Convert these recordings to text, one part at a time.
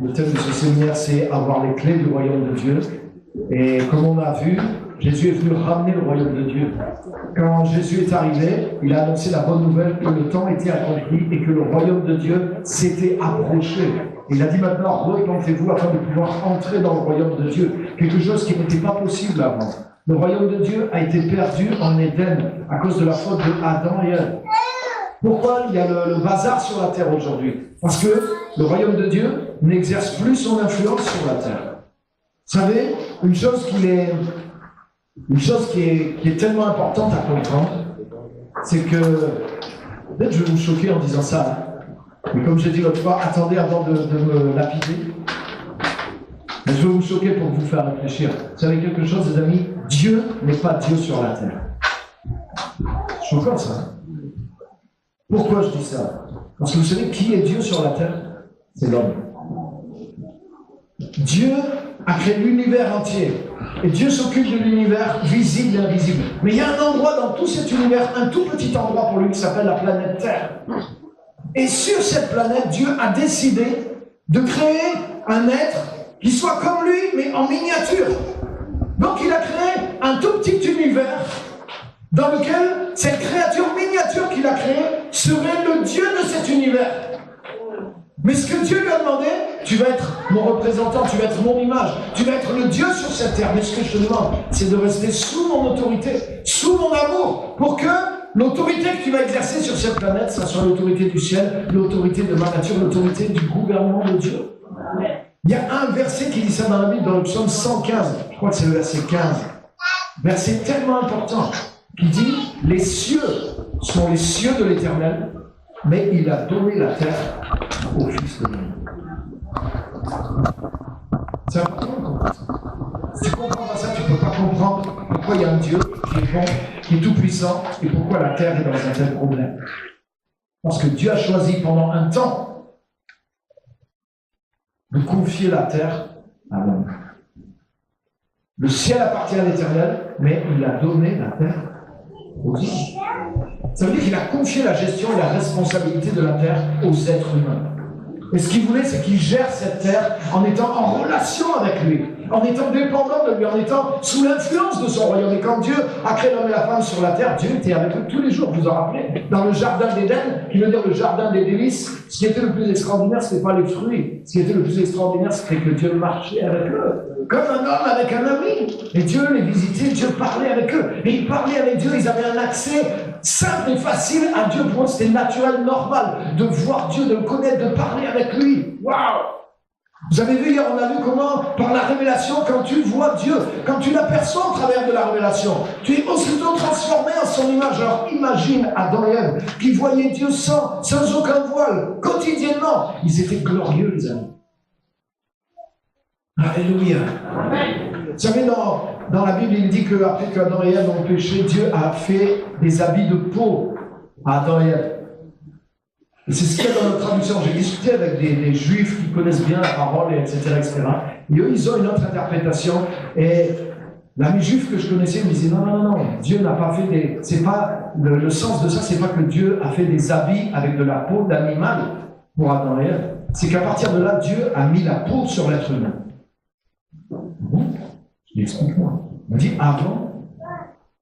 Le thème de ce séminaire, c'est avoir les clés du royaume de Dieu. Et comme on a vu, Jésus est venu ramener le royaume de Dieu. Quand Jésus est arrivé, il a annoncé la bonne nouvelle que le temps était accompli et que le royaume de Dieu s'était approché. Il a dit maintenant, repentez-vous afin de pouvoir entrer dans le royaume de Dieu. Quelque chose qui n'était pas possible avant. Le royaume de Dieu a été perdu en Éden à cause de la faute de Adam et Ève. Pourquoi il y a le bazar sur la terre aujourd'hui? Parce que le royaume de Dieu n'exerce plus son influence sur la terre. Vous savez, une chose qui est tellement importante à comprendre, c'est que, peut-être je vais vous choquer en disant ça, mais comme j'ai dit l'autre fois, attendez avant de me lapider. Mais je vais vous choquer pour vous faire réfléchir. Vous savez quelque chose, les amis? Dieu n'est pas Dieu sur la terre. Choquant ça. Pourquoi je dis ça? Parce que vous savez qui est Dieu sur la terre? C'est l'homme. Dieu a créé l'univers entier. Et Dieu s'occupe de l'univers visible et invisible. Mais il y a un endroit dans tout cet univers, un tout petit endroit pour lui qui s'appelle la planète Terre. Et sur cette planète, Dieu a décidé de créer un être qui soit comme lui, mais en miniature. Donc il a créé un tout petit univers dans lequel cette créature miniature qu'il a créée serait le Dieu de cet univers. Mais ce que Dieu lui a demandé, tu vas être mon représentant, tu vas être mon image, tu vas être le Dieu sur cette terre. Mais ce que je te demande, c'est de rester sous mon autorité, sous mon amour, pour que l'autorité que tu vas exercer sur cette planète, ça soit l'autorité du ciel, l'autorité de ma nature, l'autorité du gouvernement de Dieu. Il y a un verset qui dit ça dans la Bible, dans le psaume 115, je crois que c'est le verset 15. Verset tellement important, qui dit « Les cieux sont les cieux de l'Éternel, mais il a donné la terre au Fils de l'homme. » C'est important de comprendre ça. Si tu ne comprends pas ça, tu ne peux pas comprendre pourquoi il y a un Dieu qui est bon, qui est tout-puissant, et pourquoi la terre est dans un tel problème. Parce que Dieu a choisi pendant un temps de confier la terre à l'homme. Le ciel appartient à l'Éternel, mais il a donné la terre aux hommes. Ça veut dire qu'il a confié la gestion et la responsabilité de la terre aux êtres humains. Et ce qu'il voulait, c'est qu'il gère cette terre en étant en relation avec lui, en étant dépendant de lui, en étant sous l'influence de son royaume. Et quand Dieu a créé l'homme et la femme sur la terre, Dieu était avec eux tous les jours, vous vous en rappelez, dans le jardin d'Éden, qui veut dire le jardin des délices. Ce qui était le plus extraordinaire, ce n'était pas les fruits. Ce qui était le plus extraordinaire, c'était que Dieu marchait avec eux, comme un homme avec un ami. Et Dieu les visitait, Dieu parlait avec eux. Et ils parlaient avec Dieu, ils avaient un accès simple et facile à Dieu. Pour eux, c'était naturel, normal, de voir Dieu, de le connaître, de parler avec lui. Waouh! Vous avez vu hier, on a vu comment, par la révélation, quand tu vois Dieu, quand tu l'aperçois au travers de la révélation, tu es aussitôt transformé en son image. Alors imagine Adam et Ève qui voyaient Dieu sans aucun voile, quotidiennement. Ils étaient glorieux, les amis. Alléluia. Vous savez, dans la Bible, il dit qu'après qu'Adam et Ève ont péché, Dieu a fait des habits de peau à Adam et Ève. Et c'est ce qu'il y a dans notre traduction. J'ai discuté avec des juifs qui connaissent bien la parole, etc., etc. Et eux, ils ont une autre interprétation. Et l'ami juif que je connaissais me disait non, Dieu n'a pas fait des. C'est pas le sens de ça, c'est pas que Dieu a fait des habits avec de la peau d'animal pour Adam et Ève. C'est qu'à partir de là, Dieu a mis la peau sur l'être humain. Bon, je lui explique-moi. Il m'a dit avant,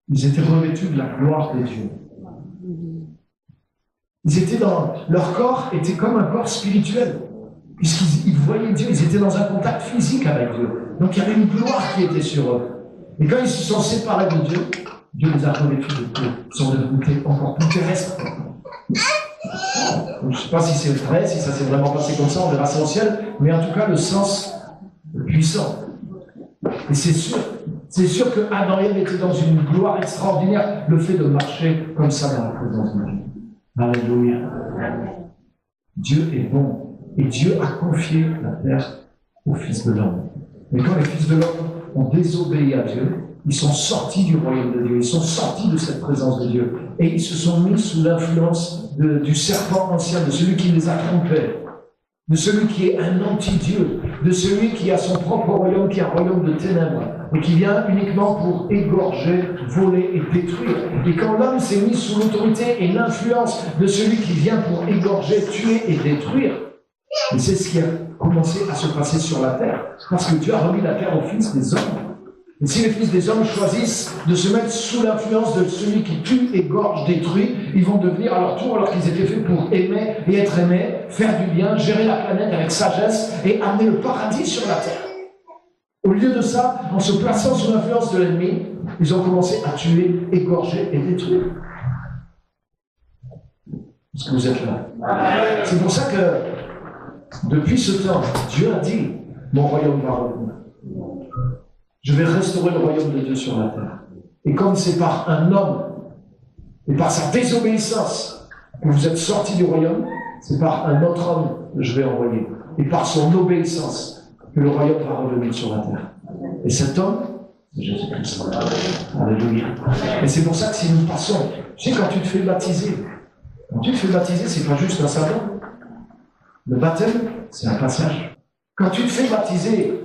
ils étaient revêtus de la gloire de Dieu. Leur corps était comme un corps spirituel, puisqu'ils voyaient Dieu, ils étaient dans un contact physique avec Dieu. Donc il y avait une gloire qui était sur eux. Et quand ils se sont séparés de Dieu, Dieu les a revêtus de peau. Ils sont devenus encore plus terrestres. Je ne sais pas si c'est vrai, si ça s'est vraiment passé comme ça, on verra ça au ciel, mais en tout cas le sens puissant. Et c'est sûr que Adam et Ève étaient dans une gloire extraordinaire, le fait de marcher comme ça dans la présence de Dieu. Alléluia. Dieu est bon. Et Dieu a confié la terre aux fils de l'homme. Mais quand les fils de l'homme ont désobéi à Dieu, ils sont sortis du royaume de Dieu, ils sont sortis de cette présence de Dieu. Et ils se sont mis sous l'influence du serpent ancien, de celui qui les a trompés, de celui qui est un anti-Dieu, de celui qui a son propre royaume, qui est un royaume de ténèbres, et qui vient uniquement pour égorger, voler et détruire. Et quand l'homme s'est mis sous l'autorité et l'influence de celui qui vient pour égorger, tuer et détruire, Et c'est ce qui a commencé à se passer sur la terre. Parce que Dieu a remis la terre aux fils des hommes. Et si les fils des hommes choisissent de se mettre sous l'influence de celui qui tue, égorge, détruit, ils vont devenir à leur tour, alors qu'ils étaient faits pour aimer et être aimés, faire du bien, gérer la planète avec sagesse et amener le paradis sur la terre. Au lieu de ça, en se plaçant sous l'influence de l'ennemi, ils ont commencé à tuer, égorger et détruire. Est-ce que vous êtes là? C'est pour ça que, depuis ce temps, Dieu a dit, mon royaume va revenir. Je vais restaurer le royaume de Dieu sur la terre. Et comme c'est par un homme, et par sa désobéissance, que vous êtes sortis du royaume, c'est par un autre homme que je vais envoyer. Et par son obéissance, que le royaume va revenir sur la terre. Et cet homme, c'est Jésus-Christ. Alléluia. Et c'est pour ça que si nous passons, tu sais, quand tu te fais baptiser, c'est pas juste un savon. Le baptême, c'est un passage. Quand tu te fais baptiser,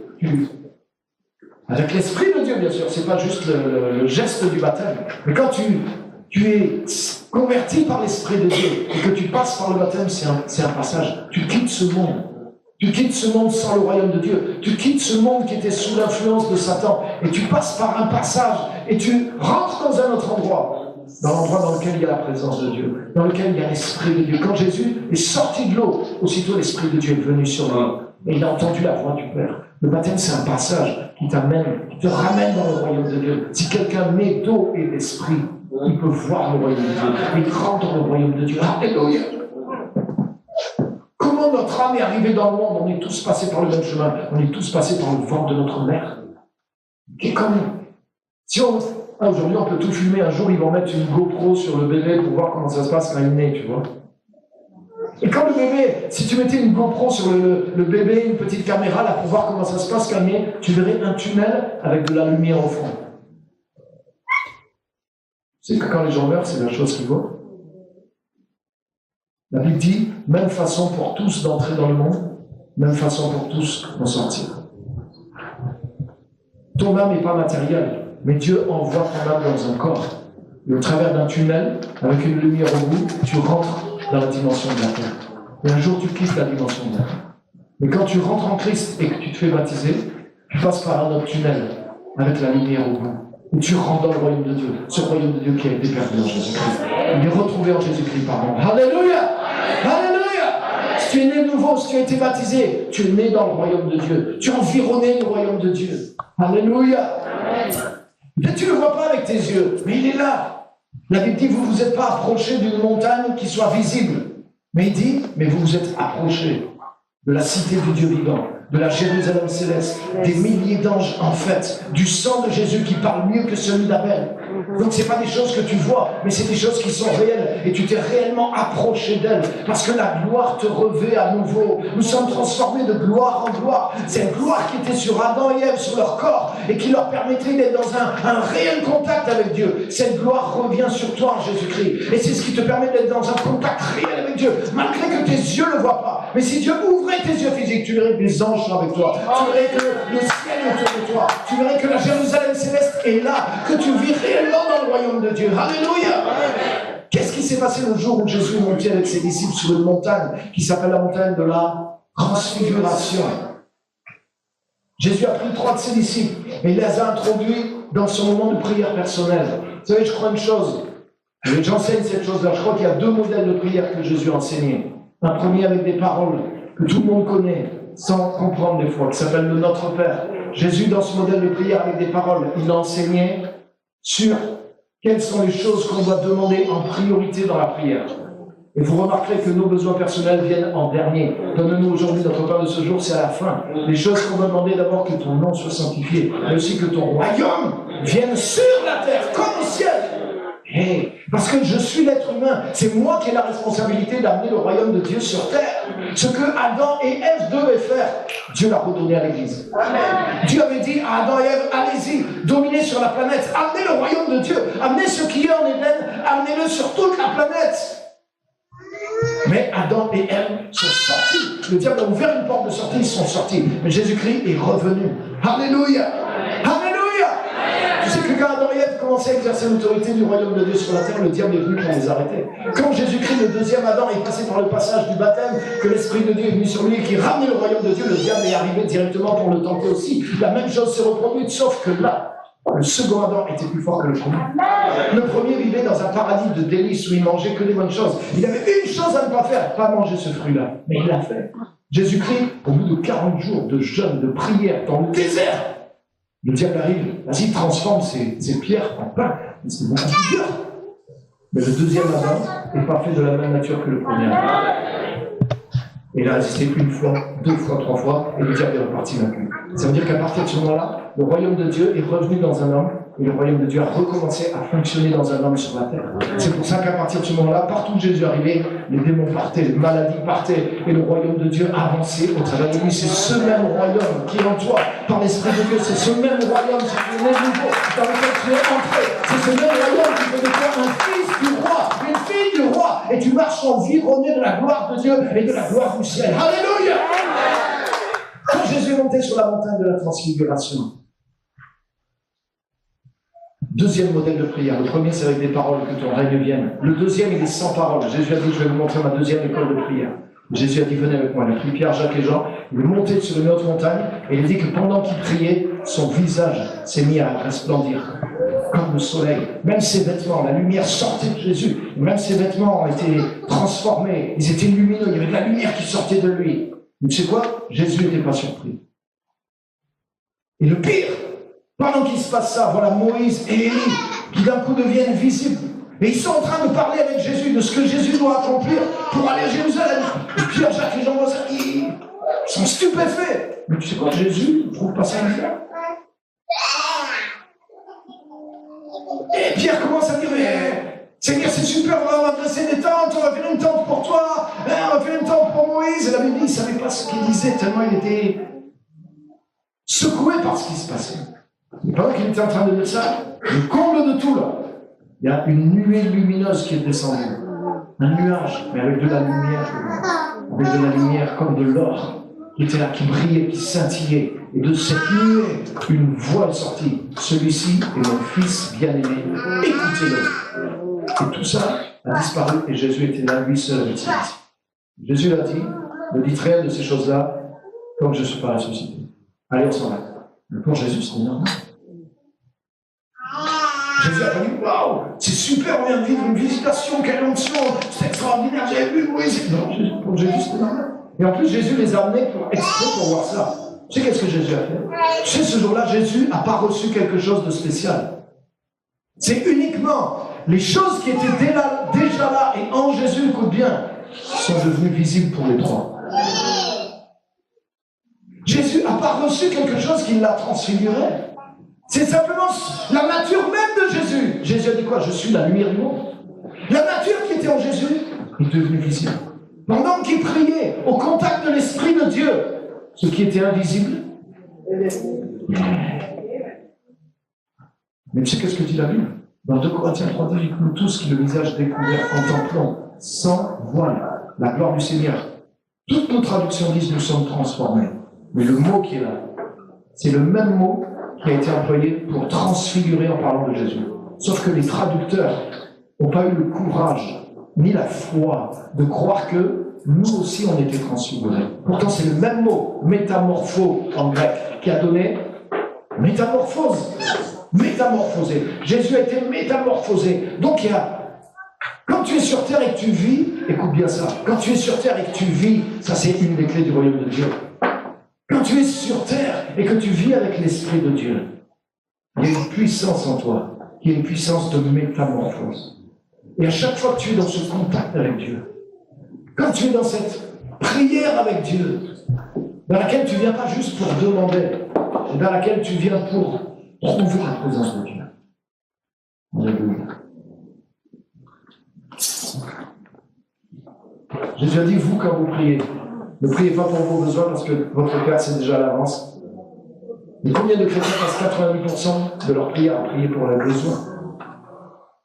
avec l'Esprit de Dieu, bien sûr, c'est pas juste le geste du baptême. Mais quand tu es converti par l'Esprit de Dieu et que tu passes par le baptême, c'est un passage. Tu quittes ce monde. Tu quittes ce monde sans le royaume de Dieu. Tu quittes ce monde qui était sous l'influence de Satan. Et tu passes par un passage et tu rentres dans un autre endroit. Dans l'endroit dans lequel il y a la présence de Dieu. Dans lequel il y a l'Esprit de Dieu. Quand Jésus est sorti de l'eau, aussitôt l'Esprit de Dieu est venu sur lui. Et il a entendu la voix du Père. Le baptême, c'est un passage qui te ramène dans le royaume de Dieu. Si quelqu'un naît d'eau et d'esprit, il peut voir le royaume de Dieu. Il rentre dans le royaume de Dieu. Alléluia. Comment notre âme est arrivée dans le monde? On est tous passés par le même chemin. On est tous passés par le ventre de notre mère. Et comme si aujourd'hui on peut tout filmer, un jour ils vont mettre une GoPro sur le bébé pour voir comment ça se passe quand il naît, tu vois. Et quand le bébé, si tu mettais une GoPro sur le bébé, une petite caméra là pour voir comment ça se passe quand il naît, tu verrais un tunnel avec de la lumière au fond. Tu sais que quand les gens meurent, c'est la chose qu'ils voient. La Bible dit, même façon pour tous d'entrer dans le monde, même façon pour tous d'en sortir. Ton âme n'est pas matérielle, mais Dieu envoie ton âme dans un corps. Et au travers d'un tunnel, avec une lumière au bout, tu rentres dans la dimension de la terre. Et un jour, tu quittes la dimension de la terre. Mais quand tu rentres en Christ et que tu te fais baptiser, tu passes par un autre tunnel, avec la lumière au bout. Et tu rentres dans le royaume de Dieu, ce royaume de Dieu qui a été perdu en Jésus-Christ. Il est retrouvé en Jésus-Christ, pardon. Alléluia! Alléluia! Si tu es né de nouveau, si tu as été baptisé, tu es né dans le royaume de Dieu. Tu es environné du royaume de Dieu. Alléluia! Peut-être tu ne le vois pas avec tes yeux, mais il est là. La Bible dit, vous ne vous êtes pas approchés d'une montagne qui soit visible. Mais il dit, mais vous vous êtes approchés de la cité du Dieu vivant, de la Jérusalem céleste, des milliers d'anges en fait, du sang de Jésus qui parle mieux que celui d'Abel. Donc ce n'est pas des choses que tu vois, mais c'est des choses qui sont réelles et tu t'es réellement approché d'elles parce que la gloire te revêt à nouveau. Nous sommes transformés de gloire en gloire. Cette gloire qui était sur Adam et Ève, sur leur corps et qui leur permettait d'être dans un réel contact avec Dieu. Cette gloire revient sur toi en Jésus-Christ et c'est ce qui te permet d'être dans un contact réel avec Dieu, malgré que tes yeux ne le voient pas. Mais si Dieu ouvrait tes yeux physiques, tu verrais que les anges sont avec toi, tu verrais que le ciel est autour de toi, tu verrais que la Jérusalem céleste est là, que tu vis réellement dans le royaume de Dieu. Alléluia! Qu'est-ce qui s'est passé le jour où Jésus est monté avec ses disciples sur une montagne qui s'appelle la montagne de la transfiguration? Jésus a pris 3 de ses disciples et il les a introduits dans son moment de prière personnelle. Vous savez, je crois une chose, et j'enseigne cette chose-là, je crois qu'il y a 2 modèles de prière que Jésus a enseignés. Un premier avec des paroles que tout le monde connaît, sans comprendre des fois, qui s'appelle le Notre Père. Jésus, dans ce modèle de prière avec des paroles, il a enseigné sur quelles sont les choses qu'on doit demander en priorité dans la prière. Et vous remarquerez que nos besoins personnels viennent en dernier. Donne-nous aujourd'hui notre pain de ce jour, c'est à la fin. Les choses qu'on doit demander d'abord, que ton nom soit sanctifié, mais aussi que ton royaume vienne sur la terre, comme au ciel. Hey, parce que je suis l'être humain, c'est moi qui ai la responsabilité d'amener le royaume de Dieu sur terre. Ce que Adam et Ève devaient faire, Dieu l'a redonné à l'Église. Amen. Dieu avait dit à Adam et Ève, allez-y, dominez sur la planète, amenez le royaume de Dieu, amenez ce qui est en Éden, amenez-le sur toute la planète. Mais Adam et Ève sont sortis. Le diable a ouvert une porte de sortie, ils sont sortis. Mais Jésus-Christ est revenu. Alléluia. Alléluia. Tu sais que que quand Adam et Ève commençaient à exercer l'autorité du royaume de Dieu sur la terre, le diable est venu pour les arrêter. Quand Jésus-Christ, le deuxième Adam, est passé par le passage du baptême, que l'Esprit de Dieu est venu sur lui et qui ramenait le royaume de Dieu, le diable est arrivé directement pour le tenter aussi. La même chose s'est reproduite, sauf que là, le second Adam était plus fort que le premier. Le premier vivait dans un paradis de délices où il mangeait que des bonnes choses. Il avait une chose à ne pas faire, pas manger ce fruit-là. Mais il l'a fait. Jésus-Christ, au bout de 40 jours de jeûne, de prière, dans le désert, le diable arrive, vas-y, transforme ces pierres en pain. C'est beaucoup plus dur. Mais le deuxième Adam n'est pas fait de la même nature que le premier Adam. Et il a résisté une fois, deux fois, trois fois, et le diable est reparti vaincu. Ça veut dire qu'à partir de ce moment-là, le royaume de Dieu est revenu dans un homme, et le royaume de Dieu a recommencé à fonctionner dans un homme sur la terre. C'est pour ça qu'à partir de ce moment-là, partout où Jésus arrivait, les démons partaient, les maladies partaient, et le royaume de Dieu avançait au travers de lui. C'est ce même royaume qui est en toi, par l'Esprit de Dieu. C'est ce même royaume, si tu es né nouveau, dans lequel tu es entré. C'est ce même royaume qui fait de toi un fils du roi, une fille du roi, et tu marches environné de la gloire de Dieu et de la gloire du ciel. Alléluia! Quand Jésus est monté sur la montagne de la transfiguration, deuxième modèle de prière. Le premier, c'est avec des paroles, que ton règne vienne. Le deuxième, il est sans paroles. Jésus a dit, je vais vous montrer ma deuxième école de prière. Jésus a dit, venez avec moi. Il a pris Pierre, Jacques et Jean. Il est monté sur une autre montagne et il dit que pendant qu'il priait, son visage s'est mis à resplendir comme le soleil. Même ses vêtements, la lumière sortait de Jésus. Même ses vêtements ont été transformés. Ils étaient lumineux. Il y avait de la lumière qui sortait de lui. Mais tu sais quoi? Jésus n'était pas surpris. Et le pire, pendant qu'il se passe ça, voilà Moïse et Élie qui d'un coup deviennent visibles. Et ils sont en train de parler avec Jésus de ce que Jésus doit accomplir pour aller à Jérusalem. Et Pierre, Jacques et Jean, ils sont stupéfaits. Mais tu sais quoi, Jésus ne trouve pas ça bizarre. Et Pierre commence à dire, mais Seigneur, c'est super, on va dresser des tentes, on va faire une tente pour toi, on va faire une tente pour Moïse. Et la Bible, il ne savait pas ce qu'il disait, tellement il était secoué par ce qui se passait. Et pendant qu'il était en train de dire ça, le comble de tout, là, il y a une nuée lumineuse qui est descendue. Un nuage, mais avec de la lumière. Avec de la lumière comme de l'or, qui était là, qui brillait, qui scintillait. Et de cette nuée, une voix est sortie. Celui-ci est mon fils bien-aimé. Écoutez-le. Et tout ça a disparu et Jésus était là, lui seul avec ses disciples. Jésus l'a dit, ne dites rien de ces choses-là, comme je ne suis pas ressuscité. Allez, on s'en va. Mais pour Jésus, c'était normal. Jésus a dit, waouh, c'est super, on vient de vivre une visitation, quelle onction, c'est extraordinaire, j'avais vu Moïse. Non, pour Jésus, c'était normal. Et en plus, Jésus les a amenés exprès pour voir ça. Tu sais qu'est-ce que Jésus a fait? Tu sais, ce jour-là, Jésus n'a pas reçu quelque chose de spécial. C'est uniquement les choses qui étaient déjà là et en Jésus, écoute bien, sont devenues visibles pour les trois. Jésus n'a pas reçu quelque chose qui l'a transfiguré. C'est simplement la nature même de Jésus. Jésus a dit quoi? Je suis la lumière du monde. La nature qui était en Jésus est devenue visible. Pendant qu'il priait au contact de l'Esprit de Dieu, ce qui était invisible. Mais tu sais qu'est-ce que dit la Bible? Dans 2 Corinthiens 3, dit que nous tous qui le visage découvert contemplons sans voile la gloire du Seigneur. Toutes nos traductions disent nous sommes transformés. Mais le mot qui est là, c'est le même mot qui a été employé pour transfigurer en parlant de Jésus. Sauf que les traducteurs n'ont pas eu le courage ni la foi de croire que nous aussi on était transfigurés. Pourtant c'est le même mot, métamorpho en grec, qui a donné métamorphose. Métamorphosé. Jésus a été métamorphosé. Donc il y a, quand tu es sur terre et que tu vis, écoute bien ça, quand tu es sur terre et que tu vis, ça c'est une des clés du royaume de Dieu. Quand tu es sur terre et que tu vis avec l'Esprit de Dieu, il y a une puissance en toi, qui est une puissance de métamorphose. Et à chaque fois que tu es dans ce contact avec Dieu, quand tu es dans cette prière avec Dieu, dans laquelle tu ne viens pas juste pour demander, mais dans laquelle tu viens pour trouver la présence de Dieu. Alléluia. Jésus a dit, vous, quand vous priez, ne priez pas pour vos besoins parce que votre Père sait déjà à l'avance. Mais combien de chrétiens passent 90% de leur prière à prier pour leurs besoins?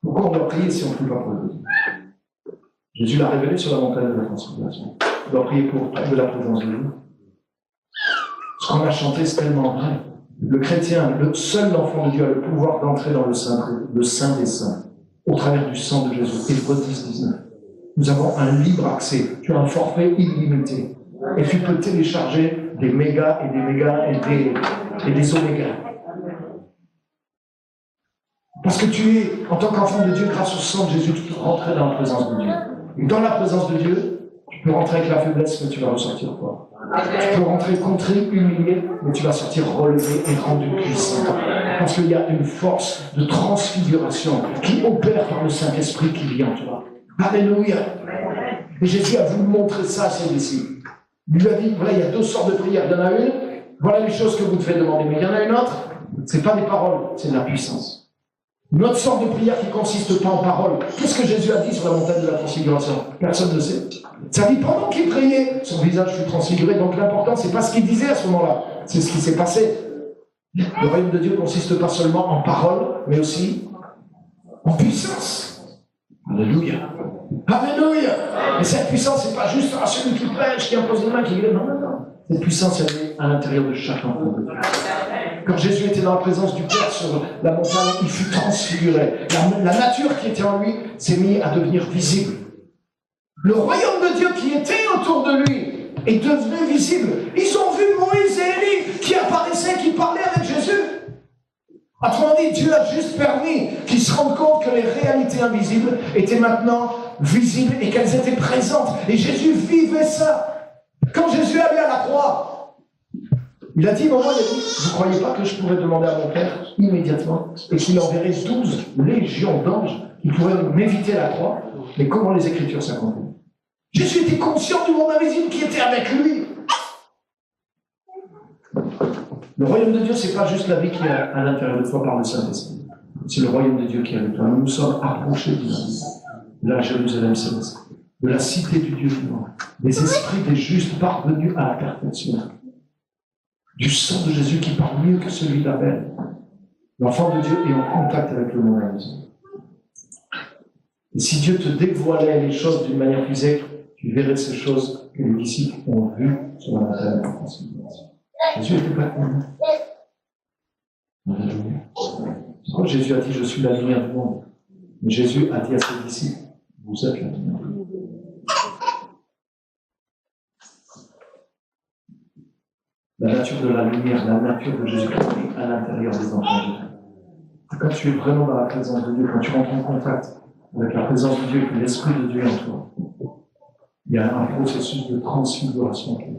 Pourquoi on doit prier si on ne prie pas pour les besoins? Jésus l'a révélé sur la montagne de la transfiguration. On doit prier pour de la présence de Dieu. Ce qu'on a chanté, c'est tellement vrai. Le chrétien, le seul enfant de Dieu, a le pouvoir d'entrer dans le Saint des Saints, au travers du sang de Jésus. Hébreux 10, 19. Nous avons un libre accès. Tu as un forfait illimité. Et tu peux télécharger des mégas et des mégas et des omégas. Parce que tu es, en tant qu'enfant de Dieu, grâce au sang de Jésus, tu peux rentrer dans la présence de Dieu. Et dans la présence de Dieu, tu peux rentrer avec la faiblesse, mais tu vas ressortir fort. Tu peux rentrer contrit, humilié, mais tu vas sortir relevé et rendu puissant. Parce qu'il y a une force de transfiguration qui opère par le Saint-Esprit qui vit en toi. Alléluia. Et Jésus a voulu montrer ça à ses disciples. Il lui a dit, voilà, il y a 2 sortes de prières. Il y en a une, voilà les choses que vous devez demander. Mais il y en a une autre, ce n'est pas des paroles, c'est de la puissance. Une autre sorte de prière qui ne consiste pas en paroles. Qu'est-ce que Jésus a dit sur la montagne de la transfiguration? Personne ne sait. Ça dit, pendant qu'il priait, son visage fut transfiguré. Donc l'important, ce n'est pas ce qu'il disait à ce moment-là, c'est ce qui s'est passé. Le royaume de Dieu ne consiste pas seulement en paroles, mais aussi en puissance. Alléluia. Alléluia. Et cette puissance, ce n'est pas juste celui qui prêche, qui impose les mains, qui guérit. Non, non, non. Cette puissance, elle est à l'intérieur de chaque enfant de Dieu. Quand Jésus était dans la présence du Père sur la montagne, il fut transfiguré. La nature qui était en lui s'est mise à devenir visible. Le royaume de Dieu qui était autour de lui est devenu visible. Ils ont vu Moïse et Élie qui apparaissaient, qui parlaient avec Jésus. Autrement dit, Dieu a juste permis qu'ils se rendent compte que les réalités invisibles étaient maintenant visibles et qu'elles étaient présentes. Et Jésus vivait ça. Quand Jésus allait à la croix, il a dit, il a dit, vous ne croyez pas que je pourrais demander à mon Père immédiatement et qu'il enverrait 12 légions d'anges qui pourraient m'éviter la croix? Mais comment les Écritures s'accomplissent? Jésus était conscient du monde invisible qui était avec lui. Le royaume de Dieu, ce n'est pas juste la vie qui est à l'intérieur de toi par le Saint-Esprit. C'est le royaume de Dieu qui est avec toi. Nous nous sommes approchés de la Jérusalem céleste, de la cité du Dieu vivant, des esprits des justes parvenus à la perfection. Du sang de Jésus qui parle mieux que celui d'Abel. L'enfant de Dieu est en contact avec le monde invisible. Et si Dieu te dévoilait les choses d'une manière physique, tu verrais ces choses que les disciples ont vues sur la montagne de la transfiguration. Jésus n'était pas connu. C'est pourquoi Jésus a dit, je suis la lumière du monde. Mais Jésus a dit à ses disciples, vous êtes la lumière du monde. La nature de la lumière, la nature de Jésus-Christ est à l'intérieur des enfants de Dieu. Quand tu es vraiment dans la présence de Dieu, quand tu rentres en contact avec la présence de Dieu et que l'Esprit de Dieu est en toi, il y a un processus de transfiguration qui est là.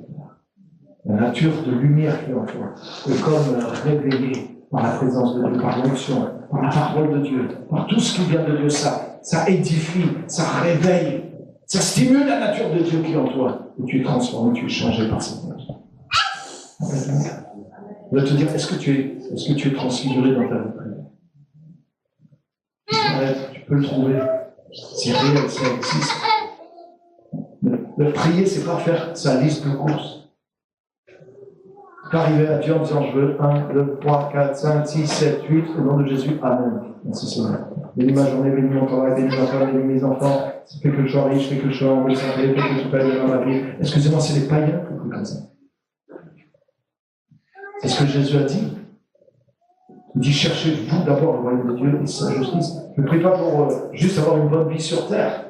La nature de lumière qui est en toi est comme réveillée par la présence de Dieu, par l'onction, par la parole de Dieu, par tout ce qui vient de Dieu. Ça édifie, ça réveille, ça stimule la nature de Dieu qui est en toi. Et tu es transformé, tu es changé par cette nature. On va te dire, est-ce que tu es transfiguré dans ta vie? Tu peux le trouver. C'est réel, ça existe. Le prier, c'est pas faire sa liste de courses. C'est pas arriver à Dieu en disant, je veux 1, 2, 3, 4, 5, 6, 7, 8, au nom de Jésus, Amen. Merci Seigneur. Bénis ma journée, bénis mon travail, bénis ma femme, bénis mes enfants. Fais que je sois riche, fais que je sois en bonne santé, fais que tu payes dans ma vie. Excusez-moi, c'est les païens qui font comme ça. C'est ce que Jésus a dit. Il dit, cherchez-vous d'abord le royaume de Dieu et sa justice. Je ne prie pas pour juste avoir une bonne vie sur terre.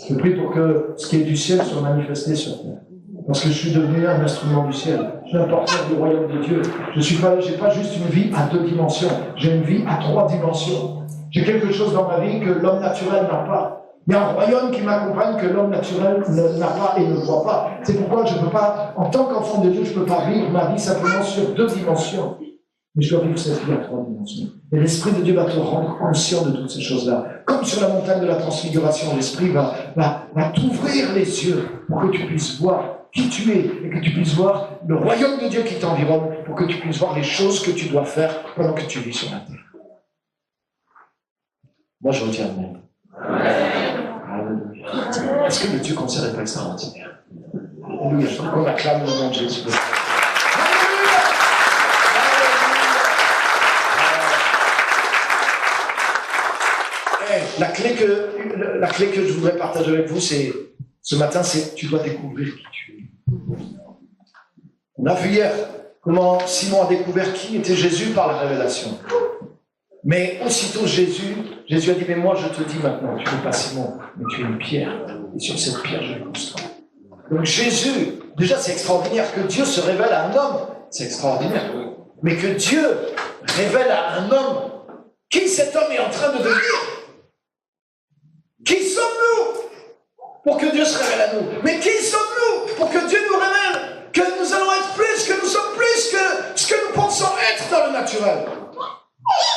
Je prie pour que ce qui est du ciel soit manifesté sur terre. Parce que je suis devenu un instrument du ciel. Je suis un porteur du royaume de Dieu. Je n'ai pas juste une vie à 2 dimensions. J'ai une vie à 3 dimensions. J'ai quelque chose dans ma vie que l'homme naturel n'a pas. Il y a un royaume qui m'accompagne que l'homme naturel n'a pas et ne voit pas. C'est pourquoi je ne peux pas, en tant qu'enfant de Dieu, je ne peux pas vivre ma vie simplement sur 2 dimensions. Mais je dois vivre cette vie à 3 dimensions. Et l'Esprit de Dieu va te rendre conscient de toutes ces choses-là. Comme sur la montagne de la transfiguration, l'Esprit va t'ouvrir les yeux pour que tu puisses voir qui tu es et que tu puisses voir le royaume de Dieu qui t'environne, pour que tu puisses voir les choses que tu dois faire pendant que tu vis sur la terre. Moi, je retiens même. Alléluia. Est-ce que le Dieu qu'on sert n'est pas extraordinaire? Alléluia. Je trouve qu'on acclame le nom de Jésus. La clé que je voudrais partager avec vous, ce matin, c'est tu dois découvrir qui tu es. On a vu hier comment Simon a découvert qui était Jésus par la révélation. Mais aussitôt Jésus a dit, mais moi je te dis maintenant, tu n'es pas Simon, mais tu es une pierre. Et sur cette pierre, je vais construire. Donc Jésus, déjà c'est extraordinaire que Dieu se révèle à un homme. C'est extraordinaire. Mais que Dieu révèle à un homme qui cet homme est en train de devenir. Qui sommes-nous pour que Dieu se révèle à nous? Mais qui sommes-nous pour que Dieu nous révèle que nous allons être plus, que nous sommes plus que ce que nous pensons être dans le naturel?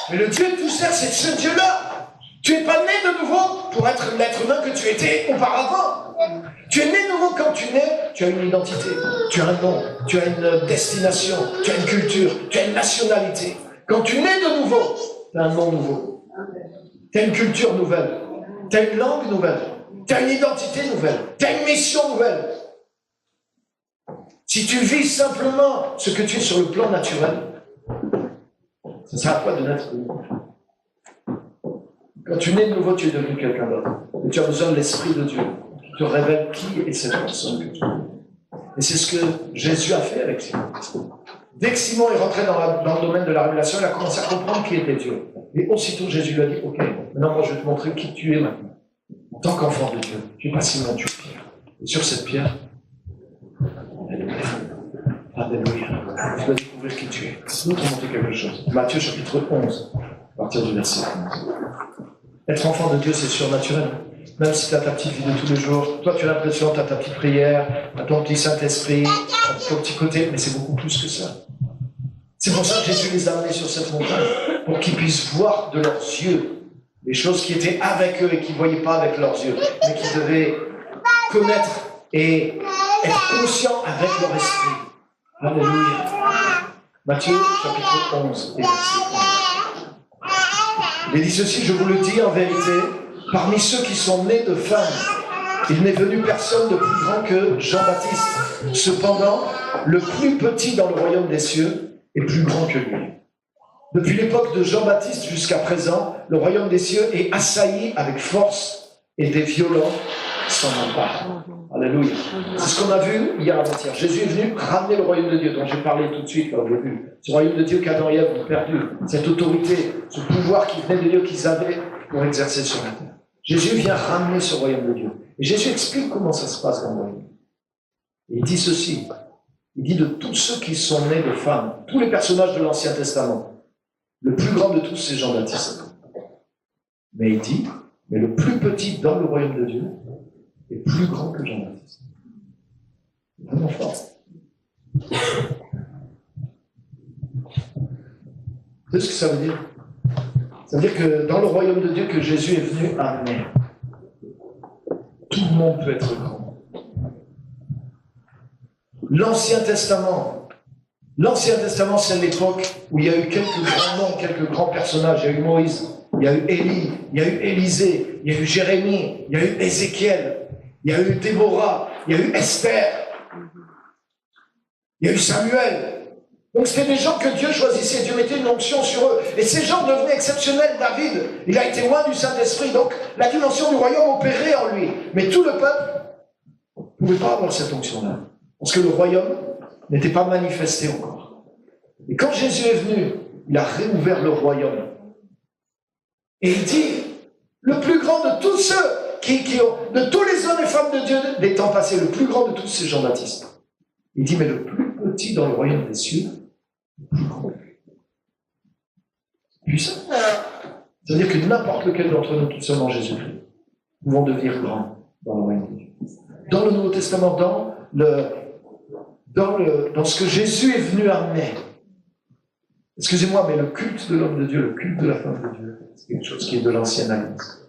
Mais le Dieu de tout ça, c'est ce Dieu-là. Tu n'es pas né de nouveau pour être l'être humain que tu étais auparavant. Tu es né de nouveau quand tu nais, tu as une identité, tu as un nom, tu as une destination, tu as une culture, tu as une nationalité. Quand tu nais de nouveau, tu as un nom nouveau. Tu as une culture nouvelle, tu as une langue nouvelle, tu as une identité nouvelle, tu as une mission nouvelle. Si tu vis simplement ce que tu es sur le plan naturel, ça sert à quoi de naître de nouveau? Quand tu nais de nouveau, tu es devenu quelqu'un d'autre. Et tu as besoin de l'Esprit de Dieu qui te révèle qui est cette personne que tu es. Et c'est ce que Jésus a fait avec Simon. Dès que Simon est rentré dans le domaine de la révélation, il a commencé à comprendre qui était Dieu. Et aussitôt, Jésus lui a dit, ok, maintenant moi je vais te montrer qui tu es maintenant. En tant qu'enfant de Dieu, tu n'es pas Simon, tu es pierre. Et sur cette pierre, Alléluia. Tu vas découvrir qui tu es. Je vais te montrer quelque chose. Matthieu chapitre 11, à partir du verset 11. Être enfant de Dieu, c'est surnaturel. Même si tu as ta petite vie de tous les jours, toi tu as l'impression que tu as ta petite prière, tu as ton petit Saint-Esprit, ton petit côté, mais c'est beaucoup plus que ça. C'est pour ça que Jésus les a amenés sur cette montagne, pour qu'ils puissent voir de leurs yeux les choses qui étaient avec eux et qu'ils ne voyaient pas avec leurs yeux, mais qu'ils devaient connaître et être conscients avec leur esprit. Alléluia. Matthieu chapitre 11 et verset 11. Il dit ceci, je vous le dis en vérité, parmi ceux qui sont nés de femmes, il n'est venu personne de plus grand que Jean-Baptiste. Cependant, le plus petit dans le royaume des cieux est plus grand que lui. Depuis l'époque de Jean-Baptiste jusqu'à présent, le royaume des cieux est assailli avec force et des violents s'en emparent. Alléluia. C'est ce qu'on a vu hier avant-hier. Jésus est venu ramener le royaume de Dieu, dont j'ai parlé tout de suite là au début. Ce royaume de Dieu qu'Adam et Ève ont perdu. Cette autorité, ce pouvoir qui venait de Dieu qu'ils avaient pour exercer sur la terre. Jésus vient ramener ce royaume de Dieu. Et Jésus explique comment ça se passe dans le royaume. Et il dit ceci. Il dit de tous ceux qui sont nés de femmes, tous les personnages de l'Ancien Testament, le plus grand de tous, c'est Jean-Baptiste. Mais il dit, mais le plus petit dans le royaume de Dieu est plus grand que Jean-Baptiste. C'est vraiment fort. Vous savez ce que ça veut dire? Ça veut dire que dans le royaume de Dieu que Jésus est venu amener, tout le monde peut être grand. L'Ancien Testament, c'est l'époque où il y a eu quelques grands noms, quelques grands personnages. Il y a eu Moïse, il y a eu Élie, il y a eu Élisée, il y a eu Jérémie, il y a eu Ézéchiel, il y a eu Déborah, il y a eu Esther, il y a eu Samuel. Donc c'était des gens que Dieu choisissait, Dieu mettait une onction sur eux. Et ces gens devenaient exceptionnels. David, il a été loin du Saint-Esprit, donc la dimension du royaume opérait en lui. Mais tout le peuple ne pouvait pas avoir cette onction-là. Parce que le royaume n'était pas manifesté encore. Et quand Jésus est venu, il a réouvert le royaume. Et il dit, le plus grand de tous ceux de tous les hommes et femmes de Dieu des temps passés, le plus grand de tous, c'est Jean-Baptiste. Il dit, mais le plus petit dans le royaume des cieux, le plus grand. Puissant. C'est-à-dire que n'importe lequel d'entre nous qui sommes en Jésus-Christ, pouvons devenir grands dans le royaume de Dieu. Dans le Nouveau Testament, dans ce que Jésus est venu amener. Excusez-moi, mais le culte de l'homme de Dieu, le culte de la femme de Dieu, c'est quelque chose qui est de l'ancienne alliance.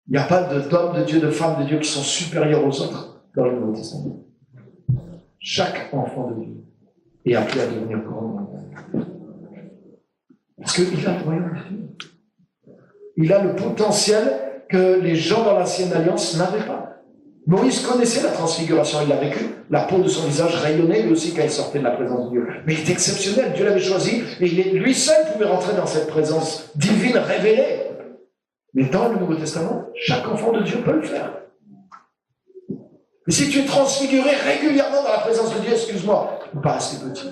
Il n'y a pas d'hommes de Dieu, de femmes de Dieu qui sont supérieurs aux autres dans le Nouveau Testament. Chaque enfant de Dieu est appelé à devenir grand. Parce qu'il a le royaume de Dieu. Il a le potentiel que les gens dans l'ancienne alliance n'avaient pas. Moïse connaissait la transfiguration, il l'a vécu. La peau de son visage rayonnait lui aussi quand il sortait de la présence de Dieu. Mais il était exceptionnel, Dieu l'avait choisi, et lui seul pouvait rentrer dans cette présence divine révélée. Mais dans le Nouveau Testament, chaque enfant de Dieu peut le faire. Mais si tu es transfiguré régulièrement dans la présence de Dieu, excuse-moi, tu ne peux pas rester petit.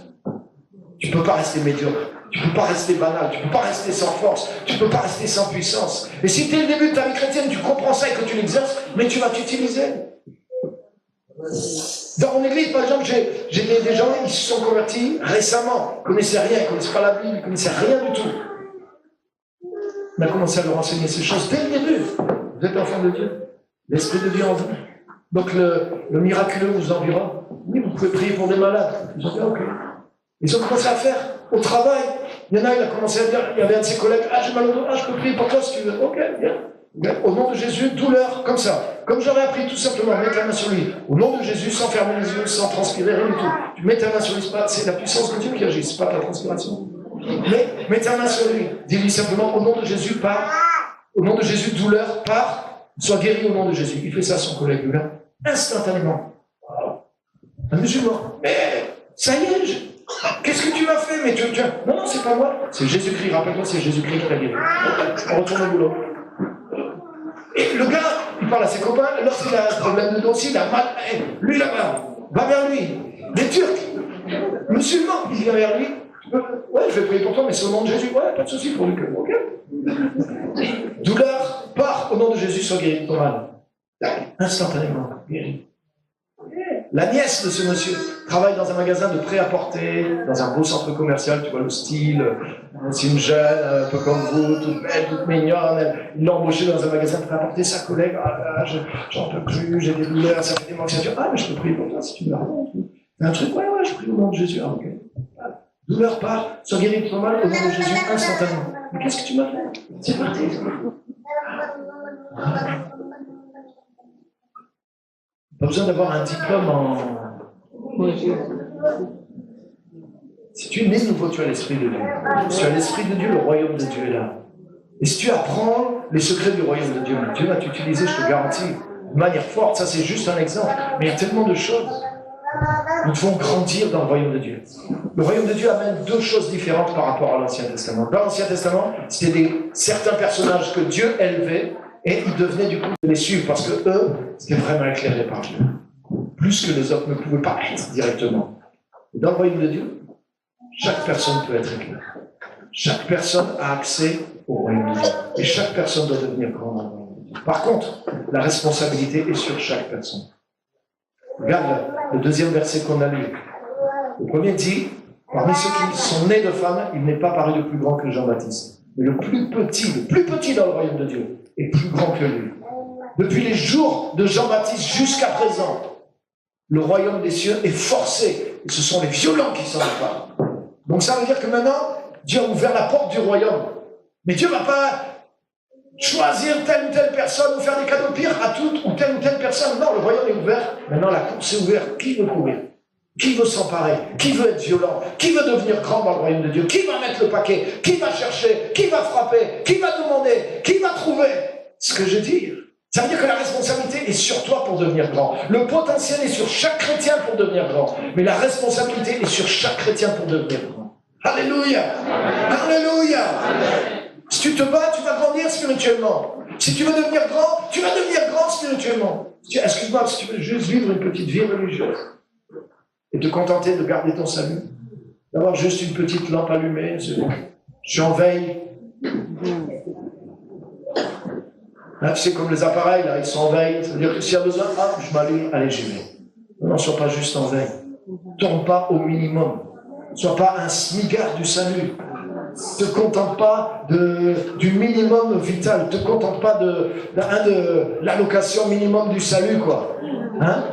Tu ne peux pas rester médiocre. Tu ne peux pas rester banal. Tu ne peux pas rester sans force. Tu ne peux pas rester sans puissance. Et si dès le début de ta vie chrétienne, tu comprends ça et que tu l'exerces, mais tu vas t'utiliser. Dans mon église, par exemple, j'ai des gens qui se sont convertis récemment. Ils ne connaissaient rien, ils ne connaissaient pas la Bible, ils ne connaissaient rien du tout. On a commencé à leur enseigner ces choses dès le début. Vous êtes enfant de Dieu. L'Esprit de Dieu en vous. Donc le miraculeux vous environne. Oui, vous pouvez prier pour des malades. Ils ont dit, ok. Ils ont commencé à faire au travail. Il y en a, il a commencé à dire, il y avait un de ses collègues, j'ai mal au dos, je peux prier pour toi si tu veux. Ok, bien. Au nom de Jésus, douleur, comme ça. Comme j'aurais appris tout simplement, mets ta main sur lui. Au nom de Jésus, sans fermer les yeux, sans transpirer, rien du tout. Tu mets ta main sur lui, c'est la puissance de Dieu qui agit, c'est pas ta transpiration. Mais mets ta main sur lui. Dis-lui simplement, au nom de Jésus, pars. Au nom de Jésus, douleur, pars. Sois guéri au nom de Jésus. Il fait ça à son collègue, là. Instantanément. Un musulman. Mais ça y est, qu'est-ce que tu m'as fait? Mais tu... Non, c'est pas moi. C'est Jésus-Christ. Rappelle-toi, c'est Jésus-Christ qui t'a guéri. On retourne au boulot. Et le gars, il parle à ses copains. Lorsqu'il a un problème de dossier, il a mal. Lui là-bas, va vers lui. Des Turcs, musulmans, il vient vers lui. Ouais, je vais prier pour toi, mais c'est au nom de Jésus. Ouais, pas de souci pour lui. Ok. Douleur, pars au nom de Jésus, sois guéri de ton mal. Instantanément, guéri. La nièce de ce monsieur travaille dans un magasin de prêt-à-porter, dans un beau centre commercial, tu vois le style. C'est une jeune, un peu comme vous, toute belle, toute mignonne. Il l'a embauchée dans un magasin de prêt-à-porter. Sa collègue, j'en peux plus, j'ai des douleurs, ça fait des manques. Ah, mais je peux prier pour toi si tu veux. Un truc, ouais, je prie au nom de Jésus. Ah, ok. Douleur part, sois guéri de ton mal au nom de Jésus instantanément. Mais qu'est-ce que tu m'as fait? C'est parti. Pas besoin d'avoir un diplôme en... Si tu es né de nouveau, tu as l'Esprit de Dieu. Si tu as l'Esprit de Dieu, le royaume de Dieu est là. Et si tu apprends les secrets du royaume de Dieu, Dieu va t'utiliser, je te garantis, de manière forte. Ça, c'est juste un exemple. Mais il y a tellement de choses. Nous devons grandir dans le royaume de Dieu. Le royaume de Dieu amène deux choses différentes par rapport à l'Ancien Testament. Dans l'Ancien Testament, c'était certains personnages que Dieu élevait et ils devenaient du coup de les suivre parce que eux, c'était vraiment éclairé par Dieu. Plus que les autres ne pouvaient pas être directement. Dans le royaume de Dieu, chaque personne peut être éclairée. Chaque personne a accès au royaume de Dieu. Et chaque personne doit devenir grande dans le royaume de Dieu. Par contre, la responsabilité est sur chaque personne. Regarde le deuxième verset qu'on a lu. Le premier dit, parmi ceux qui sont nés de femmes, il n'est pas paru de plus grand que Jean-Baptiste. Mais le plus petit dans le royaume de Dieu est plus grand que lui. Depuis les jours de Jean-Baptiste jusqu'à présent, le royaume des cieux est forcé. Et ce sont les violents qui s'en emparent. Donc ça veut dire que maintenant, Dieu a ouvert la porte du royaume. Mais Dieu ne va pas choisir telle ou telle personne ou faire des cadeaux pires à toute ou telle personne. Non, le royaume est ouvert. Maintenant, la course est ouverte. Qui veut courir? Qui veut s'emparer? Qui veut être violent? Qui veut devenir grand dans le royaume de Dieu? Qui va mettre le paquet? Qui va chercher? Qui va frapper? Qui va demander? Qui va trouver? Ce que je dis. Ça veut dire que la responsabilité est sur toi pour devenir grand. Le potentiel est sur chaque chrétien pour devenir grand. Mais la responsabilité est sur chaque chrétien pour devenir grand. Alléluia! Alléluia! Si tu te bats, tu vas grandir spirituellement. Si tu veux devenir grand, tu vas devenir grand spirituellement. Excuse-moi, si tu veux juste vivre une petite vie religieuse et te contenter de garder ton salut, d'avoir juste une petite lampe allumée, je suis en veille. Là, tu sais, comme les appareils, là, ils sont en veille. Ça veut dire que s'il y a besoin, je m'allume, allez, j'y vais. Non, sois pas juste en veille. Tombe pas au minimum. Sois pas un smigard du salut. Ne te contente pas du minimum vital. Ne te contente pas de l'allocation minimum du salut, quoi. Hein?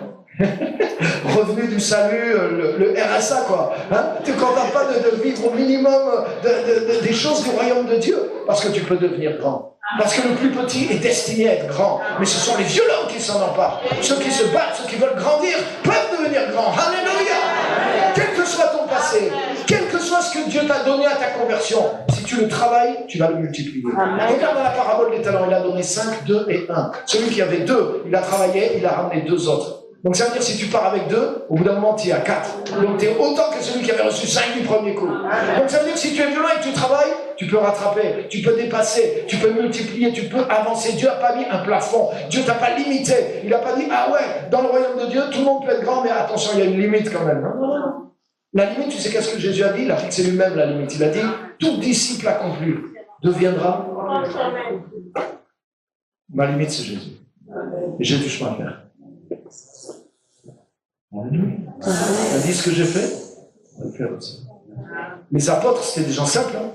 Revenu du salut, le RSA, quoi. Hein? Ne te contente pas de vivre au minimum des choses du royaume de Dieu. Parce que tu peux devenir grand. Parce que le plus petit est destiné à être grand. Mais ce sont les violents qui s'en emparent. Ceux qui se battent, ceux qui veulent grandir, peuvent devenir grands. Alléluia! Quel que soit ton passé, quel que soit ce que Dieu t'a donné à ta conversion, si tu le travailles, tu vas le multiplier. Regarde dans la parabole des talents, il a donné 5, 2 et 1. Celui qui avait 2, il a travaillé, il a ramené 2 autres. Donc ça veut dire si tu pars avec 2, au bout d'un moment tu es à 4. Donc tu es autant que celui qui avait reçu 5 du premier coup. Donc ça veut dire que si tu es violent et que tu travailles, tu peux rattraper, tu peux dépasser, tu peux multiplier, tu peux avancer. Dieu n'a pas mis un plafond, Dieu t'a pas limité. Il n'a pas dit, ah ouais, dans le royaume de Dieu, tout le monde peut être grand, mais attention, il y a une limite quand même. Non, non, non. La limite, tu sais qu'est-ce que Jésus a dit? Il a fixé lui-même la limite. Il a dit, tout disciple accompli deviendra. Ma limite, c'est Jésus. Et j'ai du chemin à faire. Alléluia. Il a dit ce que j'ai fait, on va le faire aussi. Les apôtres, c'était des gens simples, hein,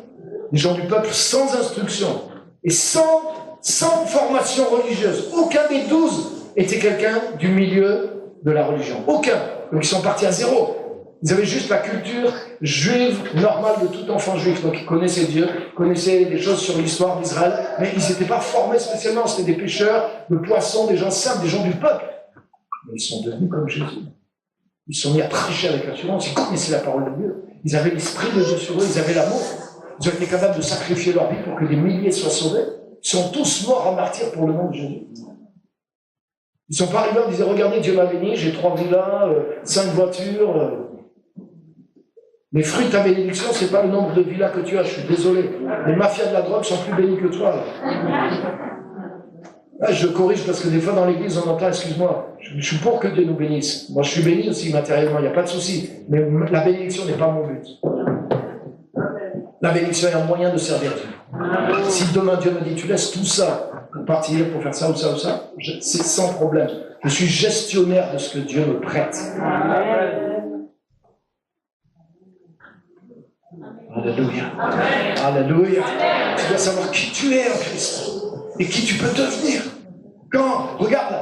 des gens du peuple sans instruction et sans formation religieuse. Aucun des 12 était quelqu'un du milieu de la religion. Aucun. Donc ils sont partis à zéro. Ils avaient juste la culture juive normale de tout enfant juif. Donc ils connaissaient Dieu, connaissaient des choses sur l'histoire d'Israël, mais ils n'étaient pas formés spécialement. C'était des pêcheurs de poissons, des gens simples, des gens du peuple. Mais ils sont devenus comme Jésus. Ils sont mis à tricher avec l'assurance, ils connaissaient la parole de Dieu. Ils avaient l'esprit de Dieu sur eux, ils avaient l'amour. Ils ont été capables de sacrifier leur vie pour que des milliers soient sauvés. Ils sont tous morts à martyr pour le nom de Jésus. Ils sont pas arrivés, ils disaient, regardez, Dieu m'a béni, j'ai 3 villas, 5 voitures. Les fruits de ta bénédiction, c'est pas le nombre de villas que tu as, je suis désolé. Les mafias de la drogue sont plus bénis que toi. Là, je corrige parce que des fois dans l'église, on entend, excuse-moi, je suis pour que Dieu nous bénisse. Moi, je suis béni aussi matériellement, il n'y a pas de souci. Mais la bénédiction n'est pas mon but. La bénédiction est un moyen de servir Dieu. Si demain Dieu me dit, tu laisses tout ça pour partir, pour faire ça ou ça ou ça, c'est sans problème. Je suis gestionnaire de ce que Dieu me prête. Alléluia. Alléluia. Tu dois savoir qui tu es en Christ et qui tu peux devenir. Quand, regarde,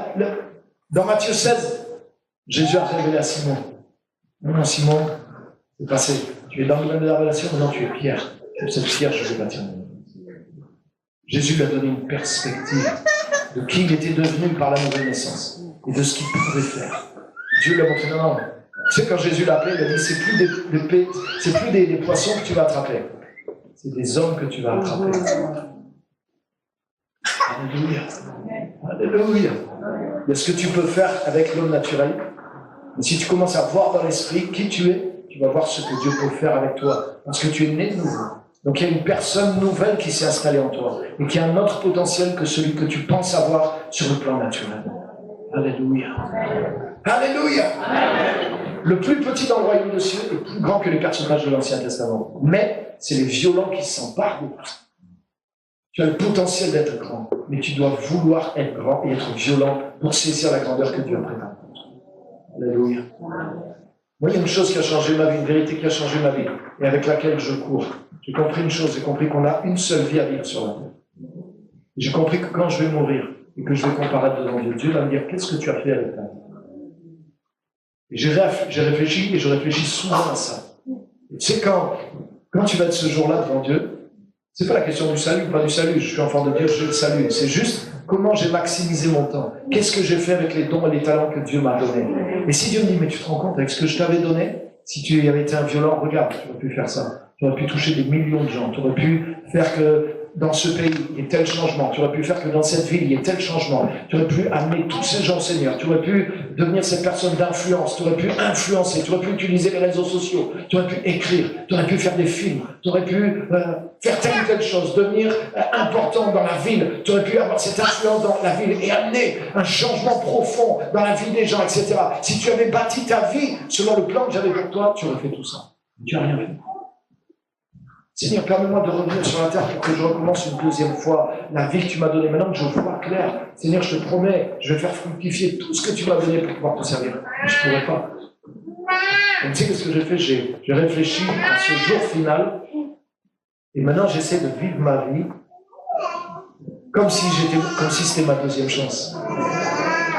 dans Matthieu 16, Jésus a révélé à Simon. Non, Simon, c'est passé. Tu es dans le domaine de la révélation, maintenant tu es Pierre. Cette pierre, je vais bâtir mon église. Jésus lui a donné une perspective de qui il était devenu par la nouvelle naissance et de ce qu'il pouvait faire. Dieu lui a montré, non. Tu sais, quand Jésus l'a appelé, il a dit, c'est plus des poissons que tu vas attraper. C'est des hommes que tu vas attraper. Alléluia. Alléluia. Il y a ce que tu peux faire avec l'homme naturel. Mais si tu commences à voir dans l'esprit qui tu es, tu vas voir ce que Dieu peut faire avec toi. Parce que tu es né de nouveau. Donc il y a une personne nouvelle qui s'est installée en toi. Et qui a un autre potentiel que celui que tu penses avoir sur le plan naturel. Alléluia. Alléluia. Le plus petit dans le royaume des cieux est plus grand que les personnages de l'Ancien Testament. Mais c'est les violents qui s'emparent de tout ça. Tu as le potentiel d'être grand, mais tu dois vouloir être grand et être violent pour saisir la grandeur que Dieu a préparée. Alléluia. Moi, il y a une chose qui a changé ma vie, une vérité qui a changé ma vie, et avec laquelle je cours. J'ai compris une chose, j'ai compris qu'on a une seule vie à vivre sur la terre. J'ai compris que quand je vais mourir, et que je vais comparaître devant Dieu, Dieu va me dire, qu'est-ce que tu as fait avec ta vie? Et j'ai réfléchi, et je réfléchis souvent à ça. Et tu sais, quand tu vas être ce jour-là devant Dieu, c'est pas la question du salut ou pas du salut, je suis enfant de Dieu, je le salue. C'est juste comment j'ai maximisé mon temps. Qu'est-ce que j'ai fait avec les dons et les talents que Dieu m'a donnés. Et si Dieu me dit, mais tu te rends compte avec ce que je t'avais donné, si tu avais été un violent, regarde, tu aurais pu faire ça. Tu aurais pu toucher des millions de gens. Tu aurais pu faire que dans ce pays, il y ait tel changement. Tu aurais pu faire que dans cette ville, il y ait tel changement. Tu aurais pu amener tous ces gens au Seigneur. Tu aurais pu devenir cette personne d'influence. Tu aurais pu influencer. Tu aurais pu utiliser les réseaux sociaux. Tu aurais pu écrire. Tu aurais pu faire des films. Tu aurais pu faire telle ou telle chose. Devenir important dans la ville. Tu aurais pu avoir cette influence dans la ville et amener un changement profond dans la vie des gens, etc. Si tu avais bâti ta vie selon le plan que j'avais pour toi, tu aurais fait tout ça. Tu n'as rien fait. Seigneur, permets-moi de revenir sur la terre pour que je recommence une deuxième fois la vie que tu m'as donnée. Maintenant que je vois clair, Seigneur, je te promets, je vais faire fructifier tout ce que tu m'as donné pour pouvoir te servir. Mais je ne pourrais pas. Donc, tu sais ce que j'ai fait? J'ai réfléchi à ce jour final et maintenant j'essaie de vivre ma vie comme si c'était ma deuxième chance.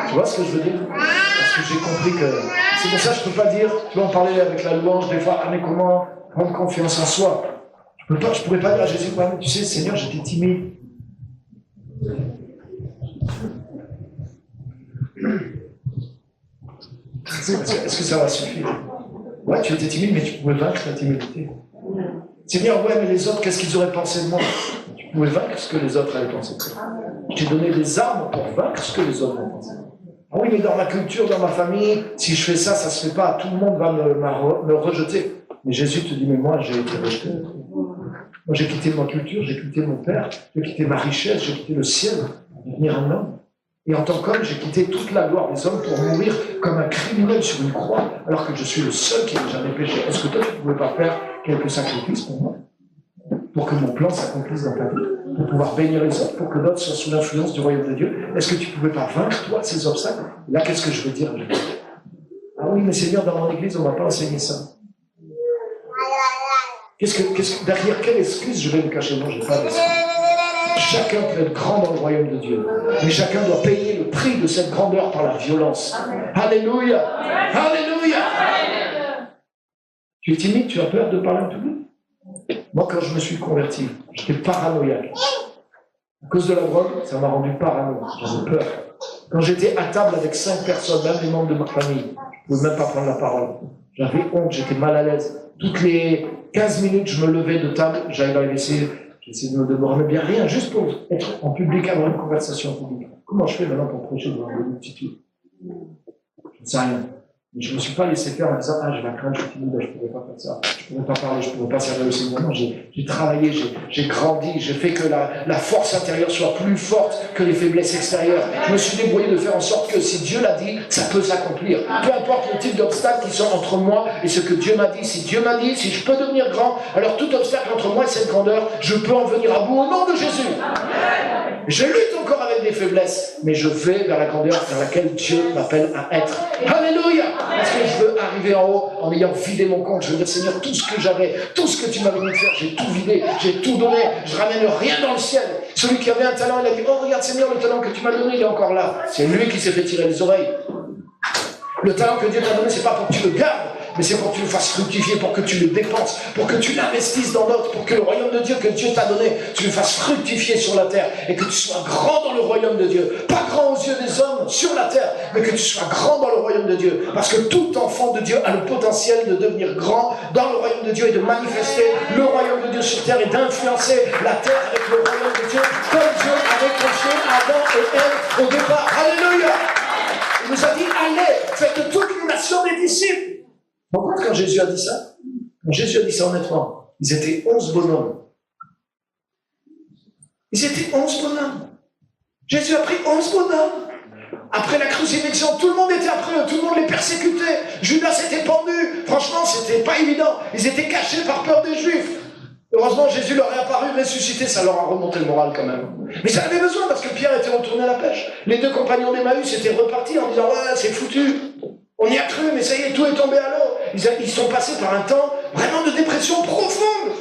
Tu vois ce que je veux dire? Parce que j'ai compris que... C'est pour ça que je ne peux pas dire, tu vois, on parlait avec la louange des fois, ah mais comment prendre confiance en soi? Je ne pourrais pas dire à Jésus, tu sais, Seigneur, j'étais timide. Est-ce que ça va suffire? Ouais, tu étais timide, mais tu pouvais vaincre ta timidité. Seigneur, ouais, mais les autres, qu'est-ce qu'ils auraient pensé de moi? Tu pouvais vaincre ce que les autres avaient pensé de toi. Je t'ai donné des armes pour vaincre ce que les autres ont pensé. Ah oui, mais dans ma culture, dans ma famille, si je fais ça, ça se fait pas. Tout le monde va me rejeter. Mais Jésus te dit, mais moi, j'ai été rejeté. Moi, j'ai quitté ma culture, j'ai quitté mon père, j'ai quitté ma richesse, j'ai quitté le ciel pour devenir un homme. Et en tant qu'homme, j'ai quitté toute la gloire des hommes pour mourir comme un criminel sur une croix, alors que je suis le seul qui n'ait jamais péché. Est-ce que toi, tu ne pouvais pas faire quelques sacrifices pour moi, pour que mon plan s'accomplisse dans ta vie, pour pouvoir bénir les autres, pour que d'autres soient sous l'influence du royaume de Dieu? Est-ce que tu ne pouvais pas vaincre, toi, ces obstacles? Là, qu'est-ce que je veux dire? Ah oui, mais Seigneur, dans mon église, on ne m'a pas enseigné ça. Derrière quelle excuse je vais me cacher? Non, je n'ai pas d'excuse. Chacun peut être grand dans le royaume de Dieu, mais chacun doit payer le prix de cette grandeur par la violence. Alléluia! Alléluia! Tu es timide, tu as peur de parler en public? Moi, quand je me suis converti, j'étais paranoïaque. À cause de la drogue, ça m'a rendu parano. J'avais peur. Quand j'étais à table avec 5 personnes, même les membres de ma famille, je ne pouvais même pas prendre la parole. J'avais honte, j'étais mal à l'aise. Toutes les 15 minutes, je me levais de table, j'allais dans les WC, j'essayais de me remettre bien, rien, juste pour être en public, avoir une conversation en public. Comment je fais maintenant pour prêcher devant une multitude? Je ne sais rien. Mais je ne me suis pas laissé faire en disant, ah, je vais craindre, je suis timide, je ne pourrais pas faire ça, je ne pourrais pas parler, je ne pourrais pas servir le Seigneur. Non, j'ai travaillé, j'ai grandi, j'ai fait que la force intérieure soit plus forte que les faiblesses extérieures. Je me suis débrouillé de faire en sorte que si Dieu l'a dit, ça peut s'accomplir. Peu importe le type d'obstacles qui sont entre moi et ce que Dieu m'a dit. Si Dieu m'a dit, si je peux devenir grand, alors tout obstacle entre moi et cette grandeur, je peux en venir à bout au nom de Jésus. Je lutte encore avec des faiblesses, mais je vais vers la grandeur vers laquelle Dieu m'appelle à être. Alléluia! Parce que je veux arriver en haut en ayant vidé mon compte. Je veux dire, Seigneur, tout ce que j'avais, tout ce que tu m'avais mis de faire, j'ai tout vidé, j'ai tout donné. Je ramène rien dans le ciel. Celui qui avait un talent, il a dit, oh regarde Seigneur, le talent que tu m'as donné, il est encore là. C'est lui qui s'est fait tirer les oreilles. Le talent que Dieu t'a donné, c'est pas pour que tu le gardes, mais c'est pour que tu le fasses fructifier, pour que tu le dépenses, pour que tu l'investisses dans d'autres, pour que le royaume de Dieu que Dieu t'a donné, tu le fasses fructifier sur la terre et que tu sois grand dans le royaume de Dieu. Pas grand aux yeux des hommes sur la terre, mais que tu sois grand dans le royaume de Dieu. Parce que tout enfant de Dieu a le potentiel de devenir grand dans le royaume de Dieu et de manifester le royaume de Dieu sur terre et d'influencer la terre avec le royaume de Dieu, comme Dieu avait confié Adam et Ève au départ. Alléluia! Il nous a dit, allez, faites de toutes les nations des disciples. Pourquoi quand Jésus a dit ça? Quand Jésus a dit ça honnêtement, ils étaient 11 bonhommes. Ils étaient 11 bonhommes. Jésus a pris 11 bonhommes. Après la crucifixion, tout le monde était après eux, tout le monde les persécutait. Judas s'était pendu. Franchement, c'était pas évident. Ils étaient cachés par peur des Juifs. Heureusement, Jésus leur est apparu, ressuscité, ça leur a remonté le moral quand même. Mais ça avait besoin parce que Pierre était retourné à la pêche. Les 2 compagnons d'Emmaüs étaient repartis en disant, ouais, c'est foutu. On y a cru, mais ça y est, tout est tombé à l'eau. Ils sont passés par un temps vraiment de dépression profonde.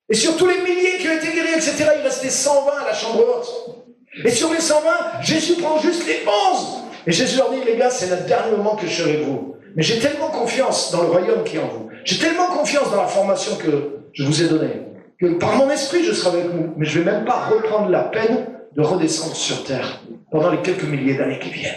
Et sur tous les milliers qui ont été guéris, etc., il restait 120 à la chambre haute. Et sur les 120, Jésus prend juste les 11. Et Jésus leur dit, les gars, c'est le dernier moment que je serai avec vous. Mais j'ai tellement confiance dans le royaume qui est en vous. J'ai tellement confiance dans la formation que je vous ai donnée, que par mon esprit, je serai avec vous. Mais je ne vais même pas reprendre la peine de redescendre sur terre pendant les quelques milliers d'années qui viennent.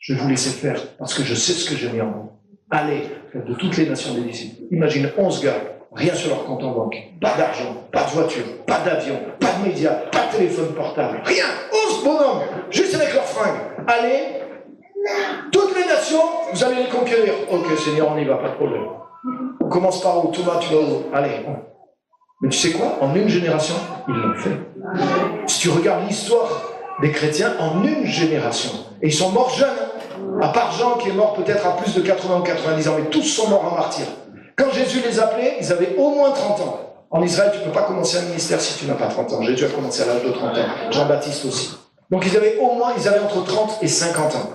Je vais vous laisser faire parce que je sais ce que j'ai mis en vous. Allez, faites de toutes les nations des disciples. Imagine 11 gars, rien sur leur compte en banque, pas d'argent, pas de voiture, pas d'avion, pas de médias, pas de téléphone portable, rien, 11 bonhommes, juste avec leurs fringues. Allez, toutes les nations, vous allez les conquérir. Ok Seigneur, on y va, pas de problème. On commence par où? Thomas, tu vas où? Allez. Mais tu sais quoi? En une génération, ils l'ont fait. Si tu regardes l'histoire des chrétiens, en une génération, et ils sont morts jeunes, à part Jean qui est mort peut-être à plus de 80 ou 90 ans, mais tous sont morts en martyrs. Quand Jésus les appelait, ils avaient au moins 30 ans. En Israël, tu ne peux pas commencer un ministère si tu n'as pas 30 ans. Jésus a commencé à l'âge de 30 ans. Jean-Baptiste aussi. Donc ils avaient entre 30 et 50 ans.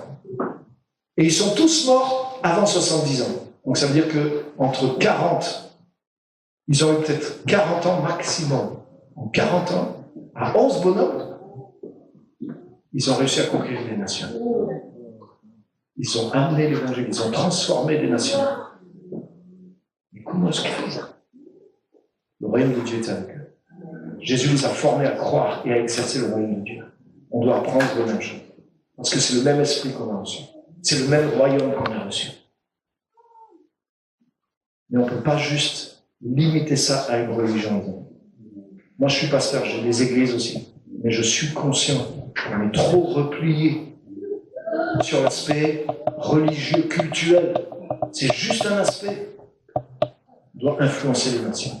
Et ils sont tous morts avant 70 ans. Donc ça veut dire qu'entre 40, ils ont eu peut-être 40 ans maximum. En 40 ans, à 11 bonhommes, ils ont réussi à conquérir les nations. Ils ont amené l'évangile, ils ont transformé les nations. Mais comment est-ce qu'ils font ça? Le royaume de Dieu est avec eux. Jésus les a formés à croire et à exercer le royaume de Dieu. On doit apprendre la même chose. Parce que c'est le même esprit qu'on a reçu. C'est le même royaume qu'on a reçu. Mais on ne peut pas juste limiter ça à une religion. Moi, je suis pasteur, j'ai des églises aussi. Mais je suis conscient qu'on est trop replié sur l'aspect religieux, culturel. C'est juste un aspect. On doit influencer les nations.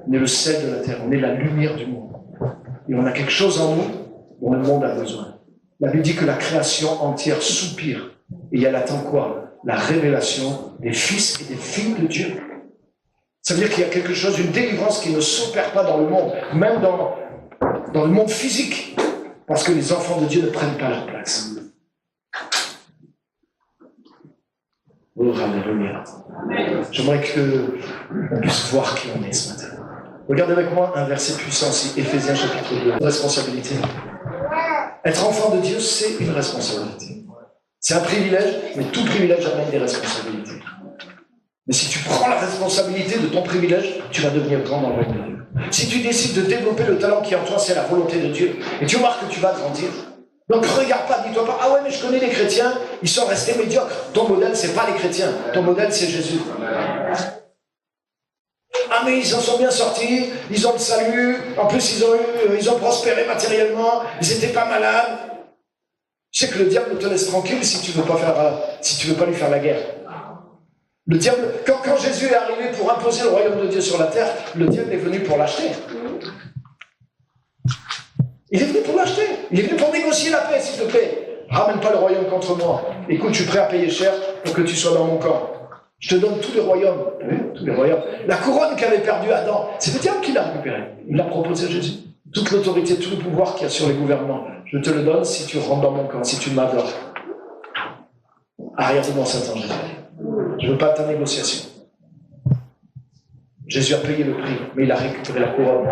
On est le sel de la terre, on est la lumière du monde. Et on a quelque chose en nous dont le monde a besoin. La Bible dit que la création entière soupire. Et elle attend quoi? La révélation des fils et des filles de Dieu. Ça veut dire qu'il y a quelque chose, une délivrance qui ne s'opère pas dans le monde, même dans le monde physique, parce que les enfants de Dieu ne prennent pas leur place. Oh, alléluia. J'aimerais qu'on puisse voir qui on est ce matin. Regardez avec moi un verset puissant ici, Éphésiens chapitre 2. Responsabilité. Être enfant de Dieu, c'est une responsabilité. C'est un privilège, mais tout privilège amène des responsabilités. Mais si tu prends la responsabilité de ton privilège, tu vas devenir grand dans le royaume de Dieu. Si tu décides de développer le talent qui est en toi, c'est la volonté de Dieu. Et tu remarques que tu vas grandir. Donc regarde pas, dis-toi pas, ah ouais, mais je connais les chrétiens, ils sont restés médiocres. Ton modèle, c'est pas les chrétiens. Ton modèle, c'est Jésus. Ah mais ils en sont bien sortis, ils ont le salut, en plus ils ont prospéré matériellement, ils n'étaient pas malades. Je sais que le diable te laisse tranquille si tu veux pas lui faire la guerre. Le diable, quand Jésus est arrivé pour imposer le royaume de Dieu sur la terre, le diable est venu pour l'acheter. Il est venu pour l'acheter. Il est venu pour négocier la paix, s'il te plaît. Ramène pas le royaume contre moi. Écoute, je suis prêt à payer cher pour que tu sois dans mon camp. Je te donne tous les royaumes. T'as vu? Tous les royaumes. La couronne qu'avait perdue Adam, c'est le diable qui l'a récupérée. Il l'a proposé à Jésus. Toute l'autorité, tout le pouvoir qu'il y a sur les gouvernements, je te le donne si tu rentres dans mon camp, si tu m'adores. Arrière de moi, Satan, Jésus. Je ne veux pas ta négociation. Jésus a payé le prix, mais il a récupéré la couronne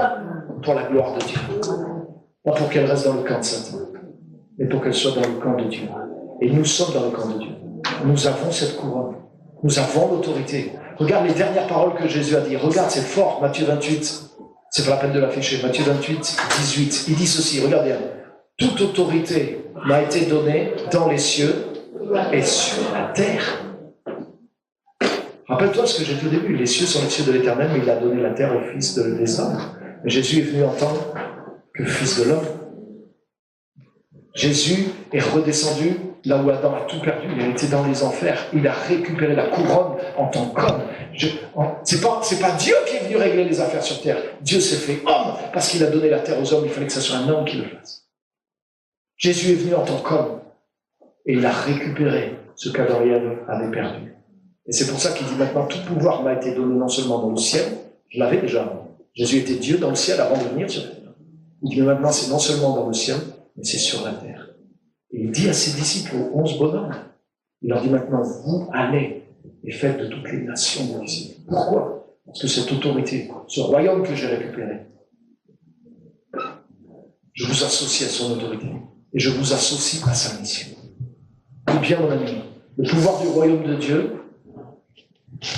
pour la gloire de Dieu. Pas pour qu'elle reste dans le camp de Satan, mais pour qu'elle soit dans le camp de Dieu. Et nous sommes dans le camp de Dieu. Nous avons cette couronne. Nous avons l'autorité. Regarde les dernières paroles que Jésus a dit. Regarde, c'est fort, Matthieu 28. C'est pas la peine de l'afficher. Matthieu 28, 18. Il dit ceci, regarde bien. Toute autorité m'a été donnée dans les cieux et sur la terre. Rappelle-toi ce que j'ai dit au début. Les cieux sont les cieux de l'Éternel, mais il a donné la terre au Fils des hommes. Mais Jésus est venu en tant que Fils de l'homme. Jésus est redescendu là où Adam a tout perdu. Il a été dans les enfers. Il a récupéré la couronne en tant qu'homme. C'est pas Dieu qui est venu régler les affaires sur terre. Dieu s'est fait homme parce qu'il a donné la terre aux hommes. Il fallait que ce soit un homme qui le fasse. Jésus est venu en tant qu'homme et il a récupéré ce qu'Adam et Ève avaient perdu. Et c'est pour ça qu'il dit maintenant, tout pouvoir m'a été donné non seulement dans le ciel, je l'avais déjà avant. Jésus était Dieu dans le ciel avant de venir sur terre. Il dit, mais maintenant c'est non seulement dans le ciel, mais c'est sur la terre. Et il dit à ses disciples, aux 11 bonhommes, il leur dit maintenant, vous allez et faites de toutes les nations vos disciples. Pourquoi? Parce que cette autorité, ce royaume que j'ai récupéré, je vous associe à son autorité. Et je vous associe à sa mission. Et bien, mon ami, le pouvoir du royaume de Dieu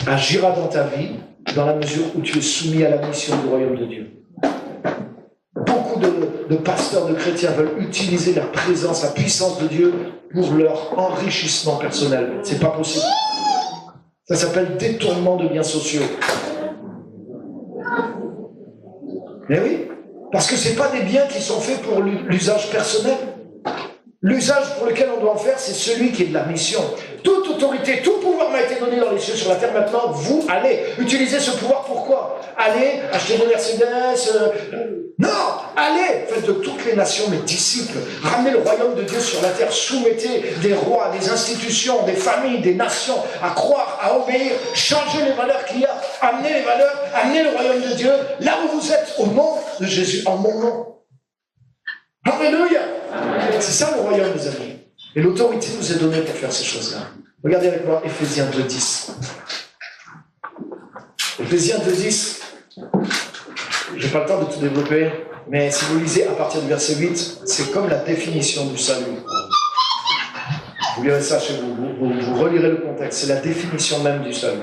agira dans ta vie dans la mesure où tu es soumis à la mission du royaume de Dieu. Beaucoup de pasteurs, de chrétiens veulent utiliser la présence, la puissance de Dieu pour leur enrichissement personnel. C'est pas possible. Ça s'appelle détournement de biens sociaux. Mais oui, parce que c'est pas des biens qui sont faits pour l'usage personnel. L'usage pour lequel on doit en faire, c'est celui qui est de la mission. Toute autorité, tout pouvoir m'a été donné dans les cieux, sur la terre. Maintenant, vous allez utiliser ce pouvoir. Pourquoi? Allez acheter des Mercedes. Non, allez, faites de toutes les nations mes disciples. Ramenez le royaume de Dieu sur la terre. Soumettez des rois, des institutions, des familles, des nations à croire, à obéir. Changez les valeurs qu'il y a. Amenez les valeurs, amenez le royaume de Dieu là où vous êtes, au nom de Jésus, en mon nom. Alléluia. C'est ça le royaume, mes amis. Et l'autorité nous est donnée pour faire ces choses-là. Regardez avec moi Éphésiens 2.10. Éphésiens 2.10. Je n'ai pas le temps de tout développer, mais si vous lisez à partir du verset 8, c'est comme la définition du salut. Vous lirez ça chez vous, vous relirez le contexte. C'est la définition même du salut.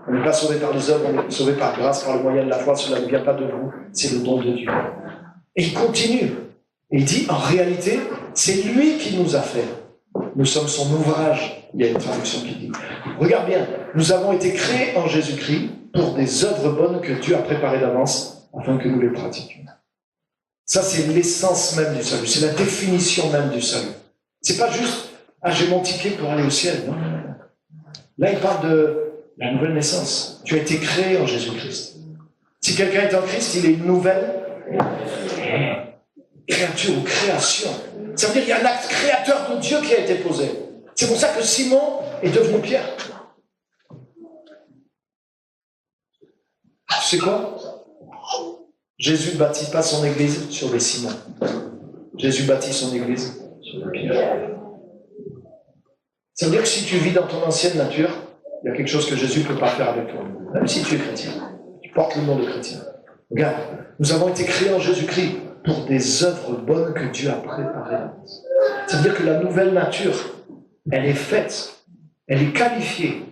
On n'est pas sauvé par les œuvres, on est sauvé par grâce, par le moyen de la foi. Cela ne vient pas de vous, c'est le don de Dieu. Et il continue. Et il dit, en réalité, c'est lui qui nous a fait. Nous sommes son ouvrage. Il y a une traduction qui dit. Regarde bien, nous avons été créés en Jésus-Christ pour des œuvres bonnes que Dieu a préparées d'avance afin que nous les pratiquions. Ça, c'est l'essence même du salut. C'est la définition même du salut. C'est pas juste Ah, j'ai mon ticket pour aller au ciel. Non, non, non. Là, il parle de la nouvelle naissance. Tu as été créé en Jésus-Christ. Si quelqu'un est en Christ, il est une nouvelle créature ou création. Ça veut dire qu'il y a un acte créateur de Dieu qui a été posé. C'est pour ça que Simon est devenu Pierre. Tu sais quoi? Jésus ne bâtit pas son église sur des ciments. Jésus bâtit son église sur des pierres. Ça veut dire que si tu vis dans ton ancienne nature, il y a quelque chose que Jésus ne peut pas faire avec toi. Même si tu es chrétien. Tu portes le nom de chrétien. Regarde, nous avons été créés en Jésus-Christ pour des œuvres bonnes que Dieu a préparées. Ça veut dire que la nouvelle nature, elle est faite, elle est qualifiée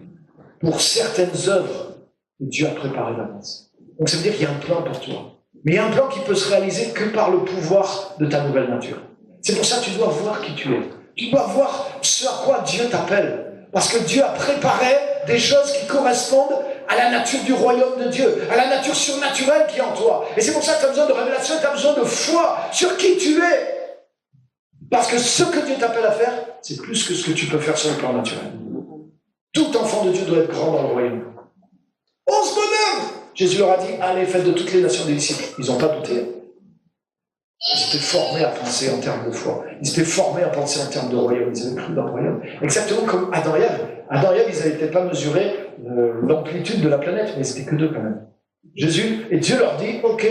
pour certaines œuvres que Dieu a préparées d'avance. Donc ça veut dire qu'il y a un plan pour toi. Mais il y a un plan qui peut se réaliser que par le pouvoir de ta nouvelle nature. C'est pour ça que tu dois voir qui tu es. Tu dois voir ce à quoi Dieu t'appelle. Parce que Dieu a préparé des choses qui correspondent à la nature du royaume de Dieu, à la nature surnaturelle qui est en toi. Et c'est pour ça que tu as besoin de révélation, tu as besoin de foi sur qui tu es. Parce que ce que Dieu t'appelle à faire, c'est plus que ce que tu peux faire sur le plan naturel. Tout enfant de Dieu doit être grand dans le royaume. 11 bonhommes! Jésus leur a dit, allez, faites de toutes les nations des disciples. Ils n'ont pas douté. Ils étaient formés à penser en termes de foi. Ils étaient formés à penser en termes de royaume. Ils avaient cru dans le royaume. Exactement comme Adam et Ève. Adam et Ève, ils n'avaient peut-être pas mesuré l'amplitude de la planète, mais c'était que deux quand même. Jésus, et Dieu leur dit, ok,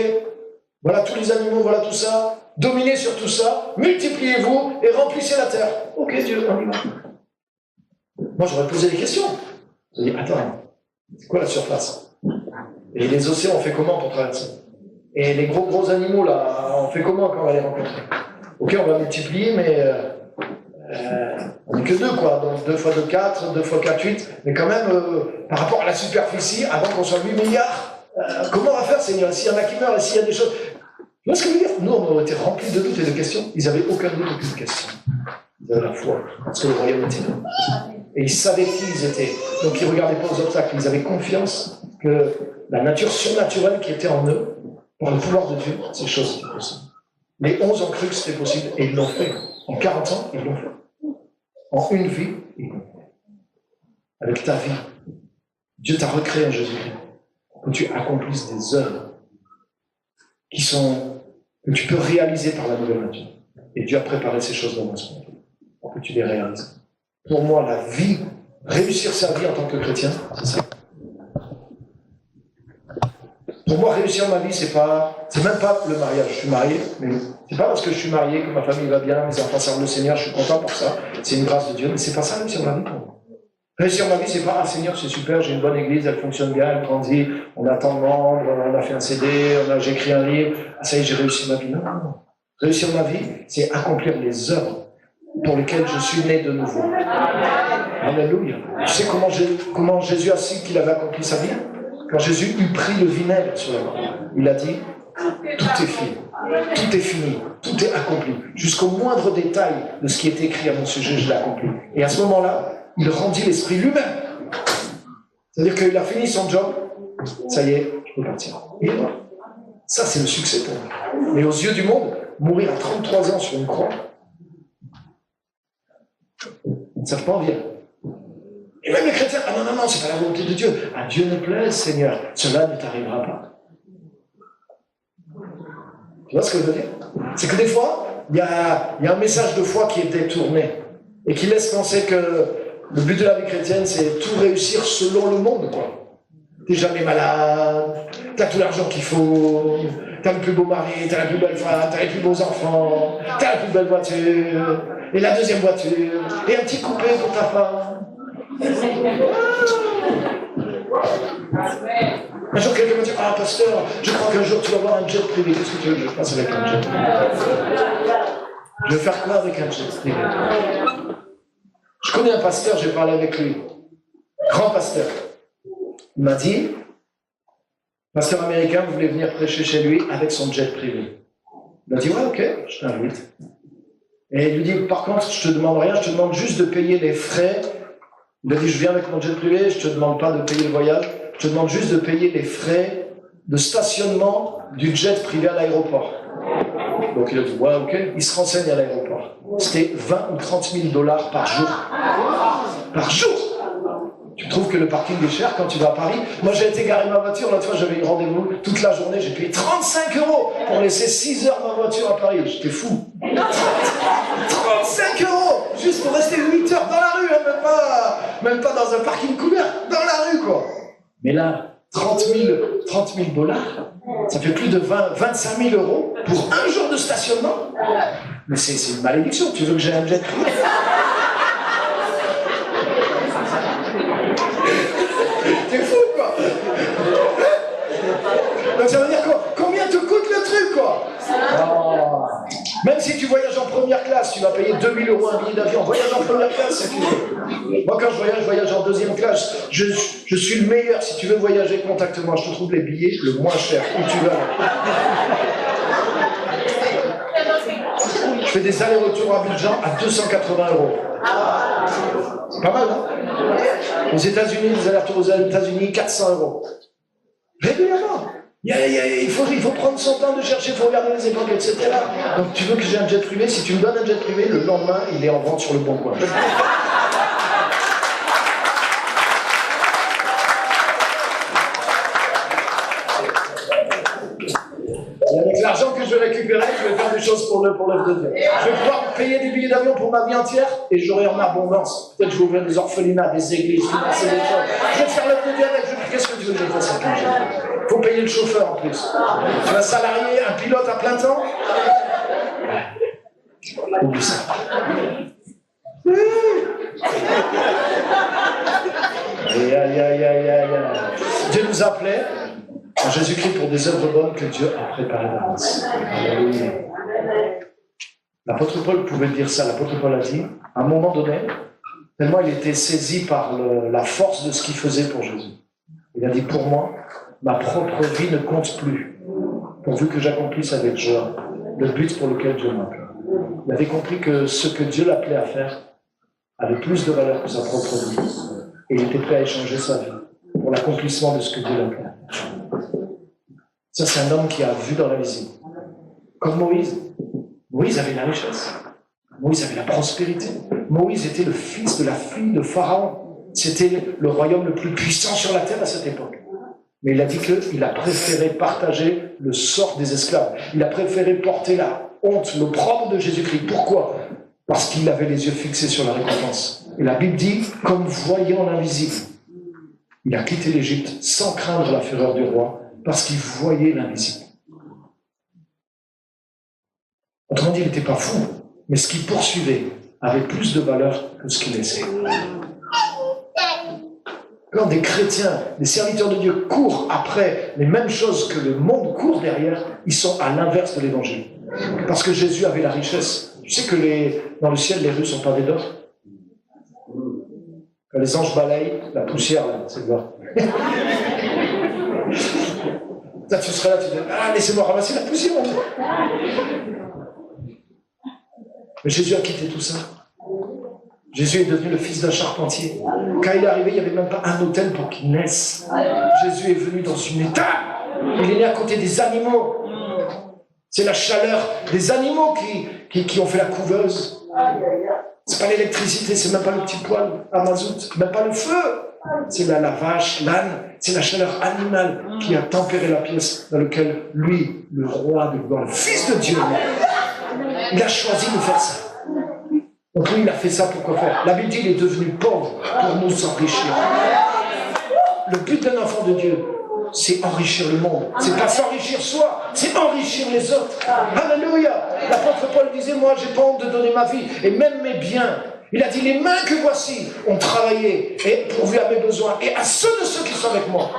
voilà tous les animaux, voilà tout ça, dominez sur tout ça, multipliez-vous et remplissez la terre. Ok Dieu, on y va. Moi j'aurais posé des questions. J'ai dit, attends, c'est quoi la surface? Et les océans, on fait comment pour traverser? Et les gros animaux, là, on fait comment quand on va les rencontrer? Ok, on va multiplier, mais on n'est que deux, quoi. Donc 2 fois 2, 4, 2 fois 4, 8. Mais quand même, par rapport à la superficie, avant qu'on soit 8 milliards, comment on va faire, Seigneur? S'il y en a qui meurent, et s'il y a des choses... Tu vois ce que je veux dire? Nous, on aurait été remplis de doutes et de questions. Ils n'avaient aucun doute, aucune question. Ils avaient la foi, parce que le royaume était là. Et ils savaient qui ils étaient. Donc ils ne regardaient pas aux obstacles. Ils avaient confiance que la nature surnaturelle qui était en eux, par le pouvoir de Dieu, ces choses étaient possibles. Les 11 ont cru que c'était possible et ils l'ont fait. En 40 ans, ils l'ont fait. En une vie, ils l'ont fait. Avec ta vie, Dieu t'a recréé en Jésus-Christ pour que tu accomplisses des œuvres que tu peux réaliser par la nouvelle nature. Et Dieu a préparé ces choses dans ce monde pour que tu les réalises. Pour moi, la vie, réussir sa vie en tant que chrétien, c'est ça. Pour moi, réussir ma vie, c'est même pas le mariage. Je suis marié, mais c'est pas parce que je suis marié que ma famille va bien, mes enfants servent le Seigneur, je suis content pour ça. C'est une grâce de Dieu, mais c'est pas ça réussir ma vie pour moi. Réussir ma vie, c'est pas, ah Seigneur, c'est super, j'ai une bonne église, elle fonctionne bien, elle grandit, on a tant de membres, on a fait un CD, j'ai écrit un livre, ah ça y est, j'ai réussi ma vie. Non, non, non. Réussir ma vie, c'est accomplir les œuvres pour lesquelles je suis né de nouveau. Alléluia. Tu sais comment Jésus a su qu'il avait accompli sa vie? Quand Jésus eut pris le vinaigre sur la main, il a dit, tout est fini, tout est fini, tout est accompli. Jusqu'au moindre détail de ce qui est écrit à mon sujet, je l'ai accompli. Et à ce moment-là, il rendit l'esprit lui-même. C'est-à-dire qu'il a fini son job, ça y est, je peux partir. Et ça, c'est le succès pour moi. Mais aux yeux du monde, mourir à 33 ans sur une croix, ça ne fait pas envie. Et même les chrétiens, ah non, c'est pas la volonté de Dieu. À Dieu ne plaise, Seigneur, cela ne t'arrivera pas. Tu vois ce que je veux dire? C'est que des fois, il y a un message de foi qui est détourné et qui laisse penser que le but de la vie chrétienne, c'est tout réussir selon le monde, quoi. T'es jamais malade, t'as tout l'argent qu'il faut, t'as le plus beau mari, t'as la plus belle femme, t'as les plus beaux enfants, t'as la plus belle voiture, et la deuxième voiture, et un petit coupé pour ta femme. Un jour, quelqu'un me dit, ah pasteur, je crois qu'un jour tu vas avoir un jet privé. Qu'est-ce que tu veux que je fasse avec un jet privé? Je vais faire quoi avec un jet privé? Je connais un pasteur, j'ai parlé avec lui. Grand pasteur. Il m'a dit, pasteur américain, vous voulez venir prêcher chez lui avec son jet privé. Il m'a dit, ouais, ok, je t'invite. Et il lui dit, par contre, je te demande rien, je te demande juste de payer les frais. Il a dit, je viens avec mon jet privé, je te demande pas de payer le voyage, je te demande juste de payer les frais de stationnement du jet privé à l'aéroport. Donc il a dit, ouais, ok, il se renseigne à l'aéroport. c'était 20 ou 30 000 dollars par jour. Par jour! Tu trouves que le parking est cher quand tu vas à Paris? Moi, j'ai été garer ma voiture, l'autre fois, j'avais eu rendez-vous toute la journée, j'ai payé 35 € pour laisser 6 heures ma voiture à Paris. J'étais fou. 35 € juste pour rester 8 heures dans la rue, hein, même pas dans un parking couvert, dans la rue, quoi. Mais là, 30 000 dollars, ça fait plus de 25 000 € pour un jour de stationnement. Mais c'est une malédiction. Tu veux que j'ai un jet privé? T'es fou, quoi. Donc ça veut dire quoi? Combien te coûte le truc, quoi? Oh. Même si tu voyages en première classe, tu vas payer 2 000 € un billet d'avion. Voyage en première classe, c'est fini. Moi, quand je voyage en deuxième classe. Je suis le meilleur. Si tu veux voyager, contacte-moi. Je te trouve les billets le moins cher. Où tu vas. Je fais des allers-retours à Abidjan à 280 €. C'est pas mal, hein? Aux États-Unis, des allers-retours aux États-Unis, 400 €. Régulièrement. Il faut prendre son temps de chercher, il faut regarder les époques, etc. Donc tu veux que j'ai un jet privé? Si tu me donnes un jet privé, le lendemain, il est en vente sur le bon coin. Et avec l'argent que je récupérer, je vais faire des choses pour l'œuvre de Dieu. Je vais pouvoir payer des billets d'avion pour ma vie entière et j'aurai en abondance. Peut-être que je vais ouvrir des orphelinats, des églises, financer des choses. Je vais faire l'œuvre de Dieu avec. Qu'est-ce que tu veux que je fasse avec l'argent? Il faut payer le chauffeur en plus. Tu vas salarier un pilote à plein temps? Oublie ça. Dieu nous appelait en Jésus-Christ pour des œuvres bonnes que Dieu a préparées d'avance. L'apôtre Paul pouvait dire ça. L'apôtre Paul a dit, à un moment donné, tellement il était saisi par la force de ce qu'il faisait pour Jésus. Il a dit, pour moi, ma propre vie ne compte plus, pourvu que j'accomplisse avec joie le but pour lequel Dieu m'appelle. Il avait compris que ce que Dieu l'appelait à faire avait plus de valeur que sa propre vie. Et il était prêt à échanger sa vie pour l'accomplissement de ce que Dieu l'appelait à faire. Ça, c'est un homme qui a vu dans l'invisible. Comme Moïse. Moïse avait la richesse. Moïse avait la prospérité. Moïse était le fils de la fille de Pharaon. C'était le royaume le plus puissant sur la terre à cette époque. Mais il a dit qu'il a préféré partager le sort des esclaves. Il a préféré porter la honte, l'opprobre de Jésus-Christ. Pourquoi? Parce qu'il avait les yeux fixés sur la récompense. Et la Bible dit, comme voyant l'invisible, il a quitté l'Égypte sans craindre la fureur du roi, parce qu'il voyait l'invisible. Autrement dit, il n'était pas fou, mais ce qu'il poursuivait avait plus de valeur que ce qu'il laissait. Quand des chrétiens, des serviteurs de Dieu courent après les mêmes choses que le monde court derrière, ils sont à l'inverse de l'évangile. Parce que Jésus avait la richesse. Tu sais que dans le ciel, les rues sont pavées d'or. Quand les anges balayent, la poussière, là, c'est de l'or. Là, tu serais là, tu dis, laissez-moi ramasser la poussière. Mais Jésus a quitté tout ça. Jésus est devenu le fils d'un charpentier. Quand il est arrivé, il n'y avait même pas un hôtel pour qu'il naisse. Jésus est venu dans une étable. Il est né à côté des animaux. C'est la chaleur des animaux qui ont fait la couveuse. C'est pas l'électricité, c'est même pas le petit poêle à mazout, même pas le feu. C'est la vache, l'âne, c'est la chaleur animale qui a tempéré la pièce dans laquelle lui, le roi de gloire, le fils de Dieu, il a choisi de faire ça. Donc lui, il a fait ça pour quoi faire? La Bible dit qu'il est devenu pauvre pour nous enrichir. Le but d'un enfant de Dieu, c'est enrichir le monde. C'est pas s'enrichir soi, c'est enrichir les autres. Alléluia. L'apôtre Paul disait, moi, j'ai pas honte de donner ma vie, et même mes biens. Il a dit, les mains que voici ont travaillé et pourvu à mes besoins, et à ceux de ceux qui sont avec moi.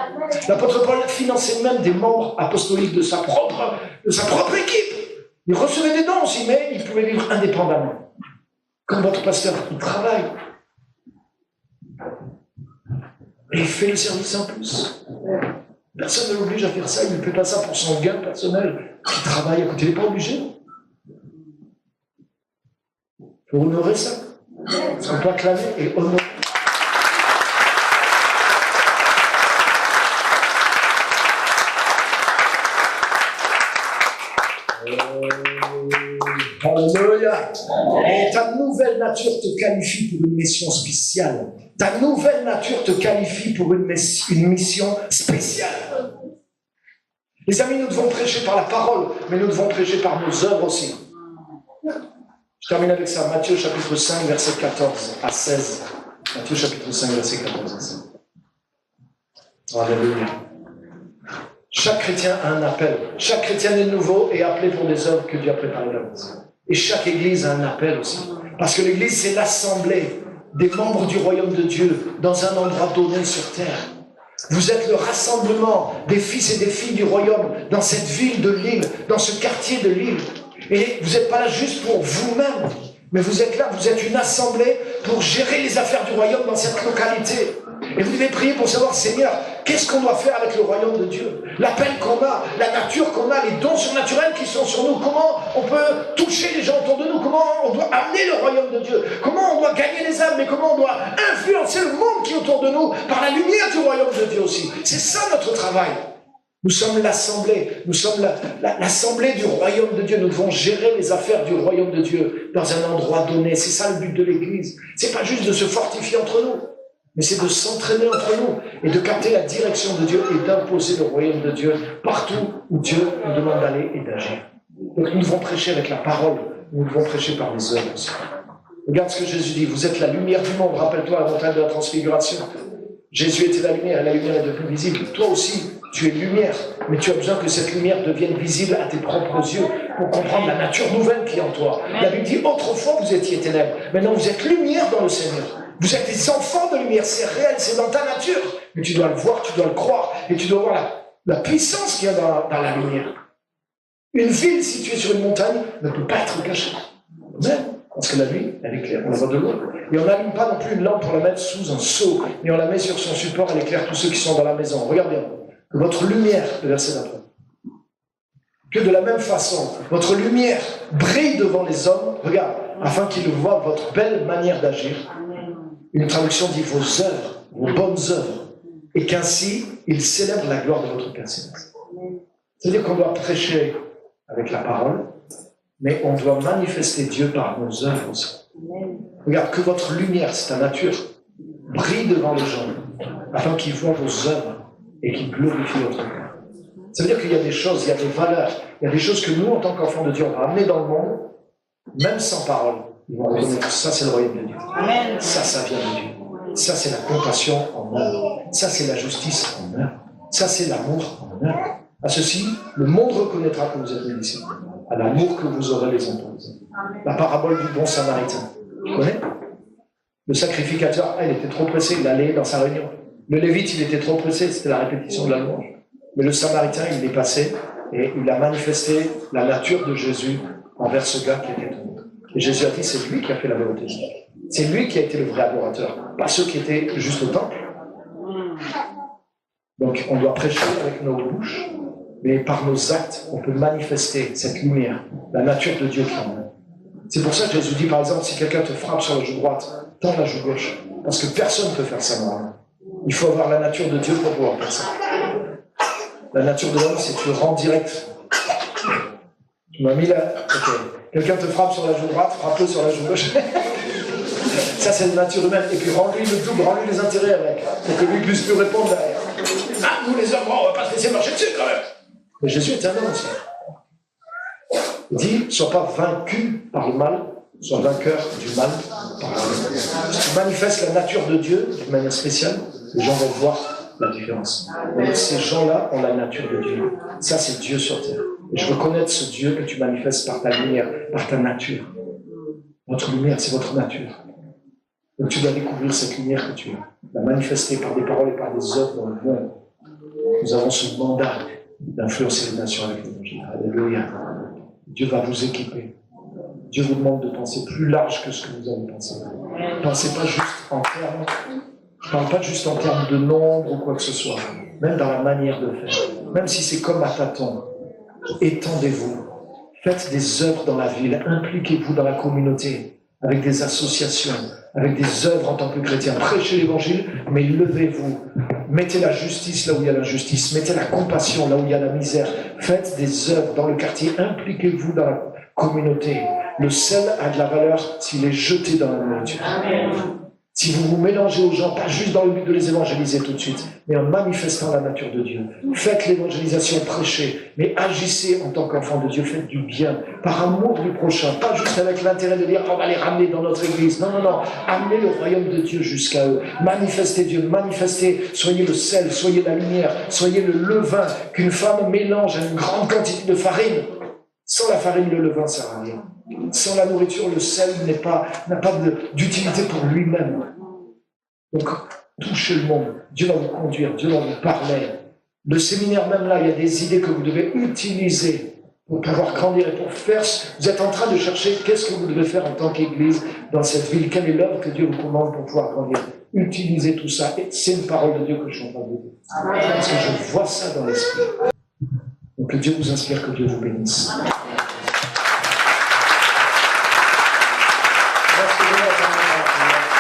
L'apôtre Paul finançait même des membres apostoliques de sa propre équipe. Il recevait des dons aussi, mais il pouvait vivre indépendamment. Comme votre pasteur, il travaille. Et il fait le service en plus. Personne ne l'oblige à faire ça, il ne fait pas ça pour son gain personnel. Il travaille à côté, il n'est pas obligé. Il faut honorer ça. Il faut pas clamer et honorer. Alléluia. Et ta nouvelle nature te qualifie pour une mission spéciale. Ta nouvelle nature te qualifie pour une mission spéciale. Les amis, nous devons prêcher par la parole, mais nous devons prêcher par nos œuvres aussi. Je termine avec ça. Matthieu chapitre 5, verset 14 à 16. Matthieu chapitre 5, verset 14 à 16. Alléluia. Chaque chrétien a un appel. Chaque chrétien est nouveau et appelé pour des œuvres que Dieu a préparées d'avance. Et chaque église a un appel aussi. Parce que l'église, c'est l'assemblée des membres du royaume de Dieu dans un endroit donné sur terre. Vous êtes le rassemblement des fils et des filles du royaume dans cette ville de Lille, dans ce quartier de Lille. Et vous n'êtes pas là juste pour vous-même, mais vous êtes là, vous êtes une assemblée pour gérer les affaires du royaume dans cette localité. Et vous devez prier pour savoir, Seigneur, qu'est-ce qu'on doit faire avec le royaume de Dieu? L'appel qu'on a, la nature qu'on a, les dons surnaturels qui sont sur nous, comment on peut toucher les gens autour de nous, comment on doit amener le royaume de Dieu, comment on doit gagner les âmes, mais comment on doit influencer le monde qui est autour de nous par la lumière du royaume de Dieu aussi. C'est ça notre travail. Nous sommes l'assemblée, nous sommes l'assemblée du royaume de Dieu. Nous devons gérer les affaires du royaume de Dieu dans un endroit donné. C'est ça le but de l'Église. C'est pas juste de se fortifier entre nous, mais c'est de s'entraîner entre nous et de capter la direction de Dieu et d'imposer le royaume de Dieu partout où Dieu nous demande d'aller et d'agir. Donc nous devons prêcher avec la parole, nous devons prêcher par les œuvres aussi. Regarde ce que Jésus dit, vous êtes la lumière du monde. Rappelle-toi la montagne de la transfiguration. Jésus était la lumière et la lumière est devenue visible. Toi aussi, tu es lumière, mais tu as besoin que cette lumière devienne visible à tes propres yeux pour comprendre la nature nouvelle qui est en toi. La Bible dit, autrefois vous étiez ténèbres, maintenant vous êtes lumière dans le Seigneur. Vous êtes des enfants de lumière, c'est réel, c'est dans ta nature. Mais tu dois le voir, tu dois le croire, et tu dois voir la puissance qu'il y a dans la lumière. Une ville située sur une montagne ne peut pas être cachée. Amen. Parce que la nuit, elle éclaire, on la voit de loin. Et on n'allume pas non plus une lampe pour la mettre sous un seau, mais on la met sur son support, elle éclaire tous ceux qui sont dans la maison. Regarde bien, que votre lumière, le verset d'après, que de la même façon, votre lumière brille devant les hommes, regarde, afin qu'ils voient votre belle manière d'agir. Une traduction dit vos œuvres, vos bonnes œuvres, et qu'ainsi, ils célèbrent la gloire de votre Père Céleste. C'est-à-dire qu'on doit prêcher avec la parole, mais on doit manifester Dieu par nos œuvres aussi. Regarde, que votre lumière, c'est ta nature, brille devant les gens, afin qu'ils voient vos œuvres et qu'ils glorifient votre Père. Ça veut dire qu'il y a des choses, il y a des valeurs, il y a des choses que nous, en tant qu'enfants de Dieu, on va amener dans le monde, même sans parole. Ils vont reconnaître, ça c'est le royaume de Dieu. Ça vient de Dieu. Ça c'est la compassion en œuvre. Ça c'est la justice en œuvre. Ça c'est l'amour en œuvre. À ceci, le monde reconnaîtra que vous êtes mes disciples. À l'amour que vous aurez les uns pour les autres. La parabole du bon samaritain. Vous connaissez? Le sacrificateur, il était trop pressé, il allait dans sa réunion. Le lévite, il était trop pressé, c'était la répétition de la louange. Mais le samaritain, il est passé et il a manifesté la nature de Jésus envers ce gars qui était tombé. Et Jésus a dit, c'est lui qui a fait la volonté de Dieu. C'est lui qui a été le vrai adorateur, pas ceux qui étaient juste au temple. Donc, on doit prêcher avec nos bouches, mais par nos actes, on peut manifester cette lumière, la nature de Dieu qui est en nous. C'est pour ça que Jésus dit, par exemple, si quelqu'un te frappe sur la joue droite, tends la joue gauche. Parce que personne ne peut faire ça normalement. Il faut avoir la nature de Dieu pour pouvoir faire ça. La nature de l'homme, c'est que tu rends direct. Tu m'as mis là. Ok. Quelqu'un te frappe sur la joue droite, frappe-le sur la joue gauche. Ça, c'est la nature humaine. Et puis, rends-lui le double, rends-lui les intérêts avec. Pour que lui puisse plus répondre derrière. Ah, nous les hommes, on va pas se laisser marcher dessus quand même. Mais Jésus est un homme aussi. Il dit, ne sois pas vaincu par le mal, sois vainqueur du mal par la vie. Si tu manifestes la nature de Dieu d'une manière spéciale, les gens vont voir la différence. Et ces gens-là ont la nature de Dieu. Ça, c'est Dieu sur terre. Et je veux connaître ce Dieu que tu manifestes par ta lumière, par ta nature. Votre lumière, c'est votre nature. Donc tu dois découvrir cette lumière que tu as, la manifester par des paroles et par des œuvres dans le monde. Nous avons ce mandat d'influencer les nations avec l'évangile. Alléluia. Dieu va vous équiper. Dieu vous demande de penser plus large que ce que vous avez pensé. Ne pensez pas juste en termes, je ne parle pas juste en termes de nombre ou quoi que ce soit, même dans la manière de faire. Même si c'est comme à tâtons, étendez-vous. Faites des œuvres dans la ville, impliquez-vous dans la communauté, avec des associations, avec des œuvres en tant que chrétien. Prêchez l'évangile, mais levez-vous. Mettez la justice là où il y a l'injustice. Mettez la compassion là où il y a la misère. Faites des œuvres dans le quartier. Impliquez-vous dans la communauté. Le sel a de la valeur s'il est jeté dans la nourriture. Si vous vous mélangez aux gens, pas juste dans le but de les évangéliser tout de suite, mais en manifestant la nature de Dieu. Faites l'évangélisation, prêchez, mais agissez en tant qu'enfant de Dieu, faites du bien, par amour du prochain, pas juste avec l'intérêt de dire on va les ramener dans notre église. Non, non, non, amenez le royaume de Dieu jusqu'à eux. Manifestez Dieu, manifestez, soyez le sel, soyez la lumière, soyez le levain qu'une femme mélange à une grande quantité de farine. Sans la farine, le levain ne sert à rien. Sans la nourriture, le sel n'a pas d'utilité pour lui-même. Donc, touchez le monde. Dieu va vous conduire, Dieu va vous parler. Le séminaire, même là, il y a des idées que vous devez utiliser pour pouvoir grandir et pour faire. Vous êtes en train de chercher qu'est-ce que vous devez faire en tant qu'Église dans cette ville. Quelle est l'œuvre que Dieu vous commande pour pouvoir grandir. Utilisez tout ça. Et c'est une parole de Dieu que je suis en train de vous dire. Parce que je vois ça dans l'esprit. Donc, que Dieu vous inspire, que Dieu vous bénisse. Merci.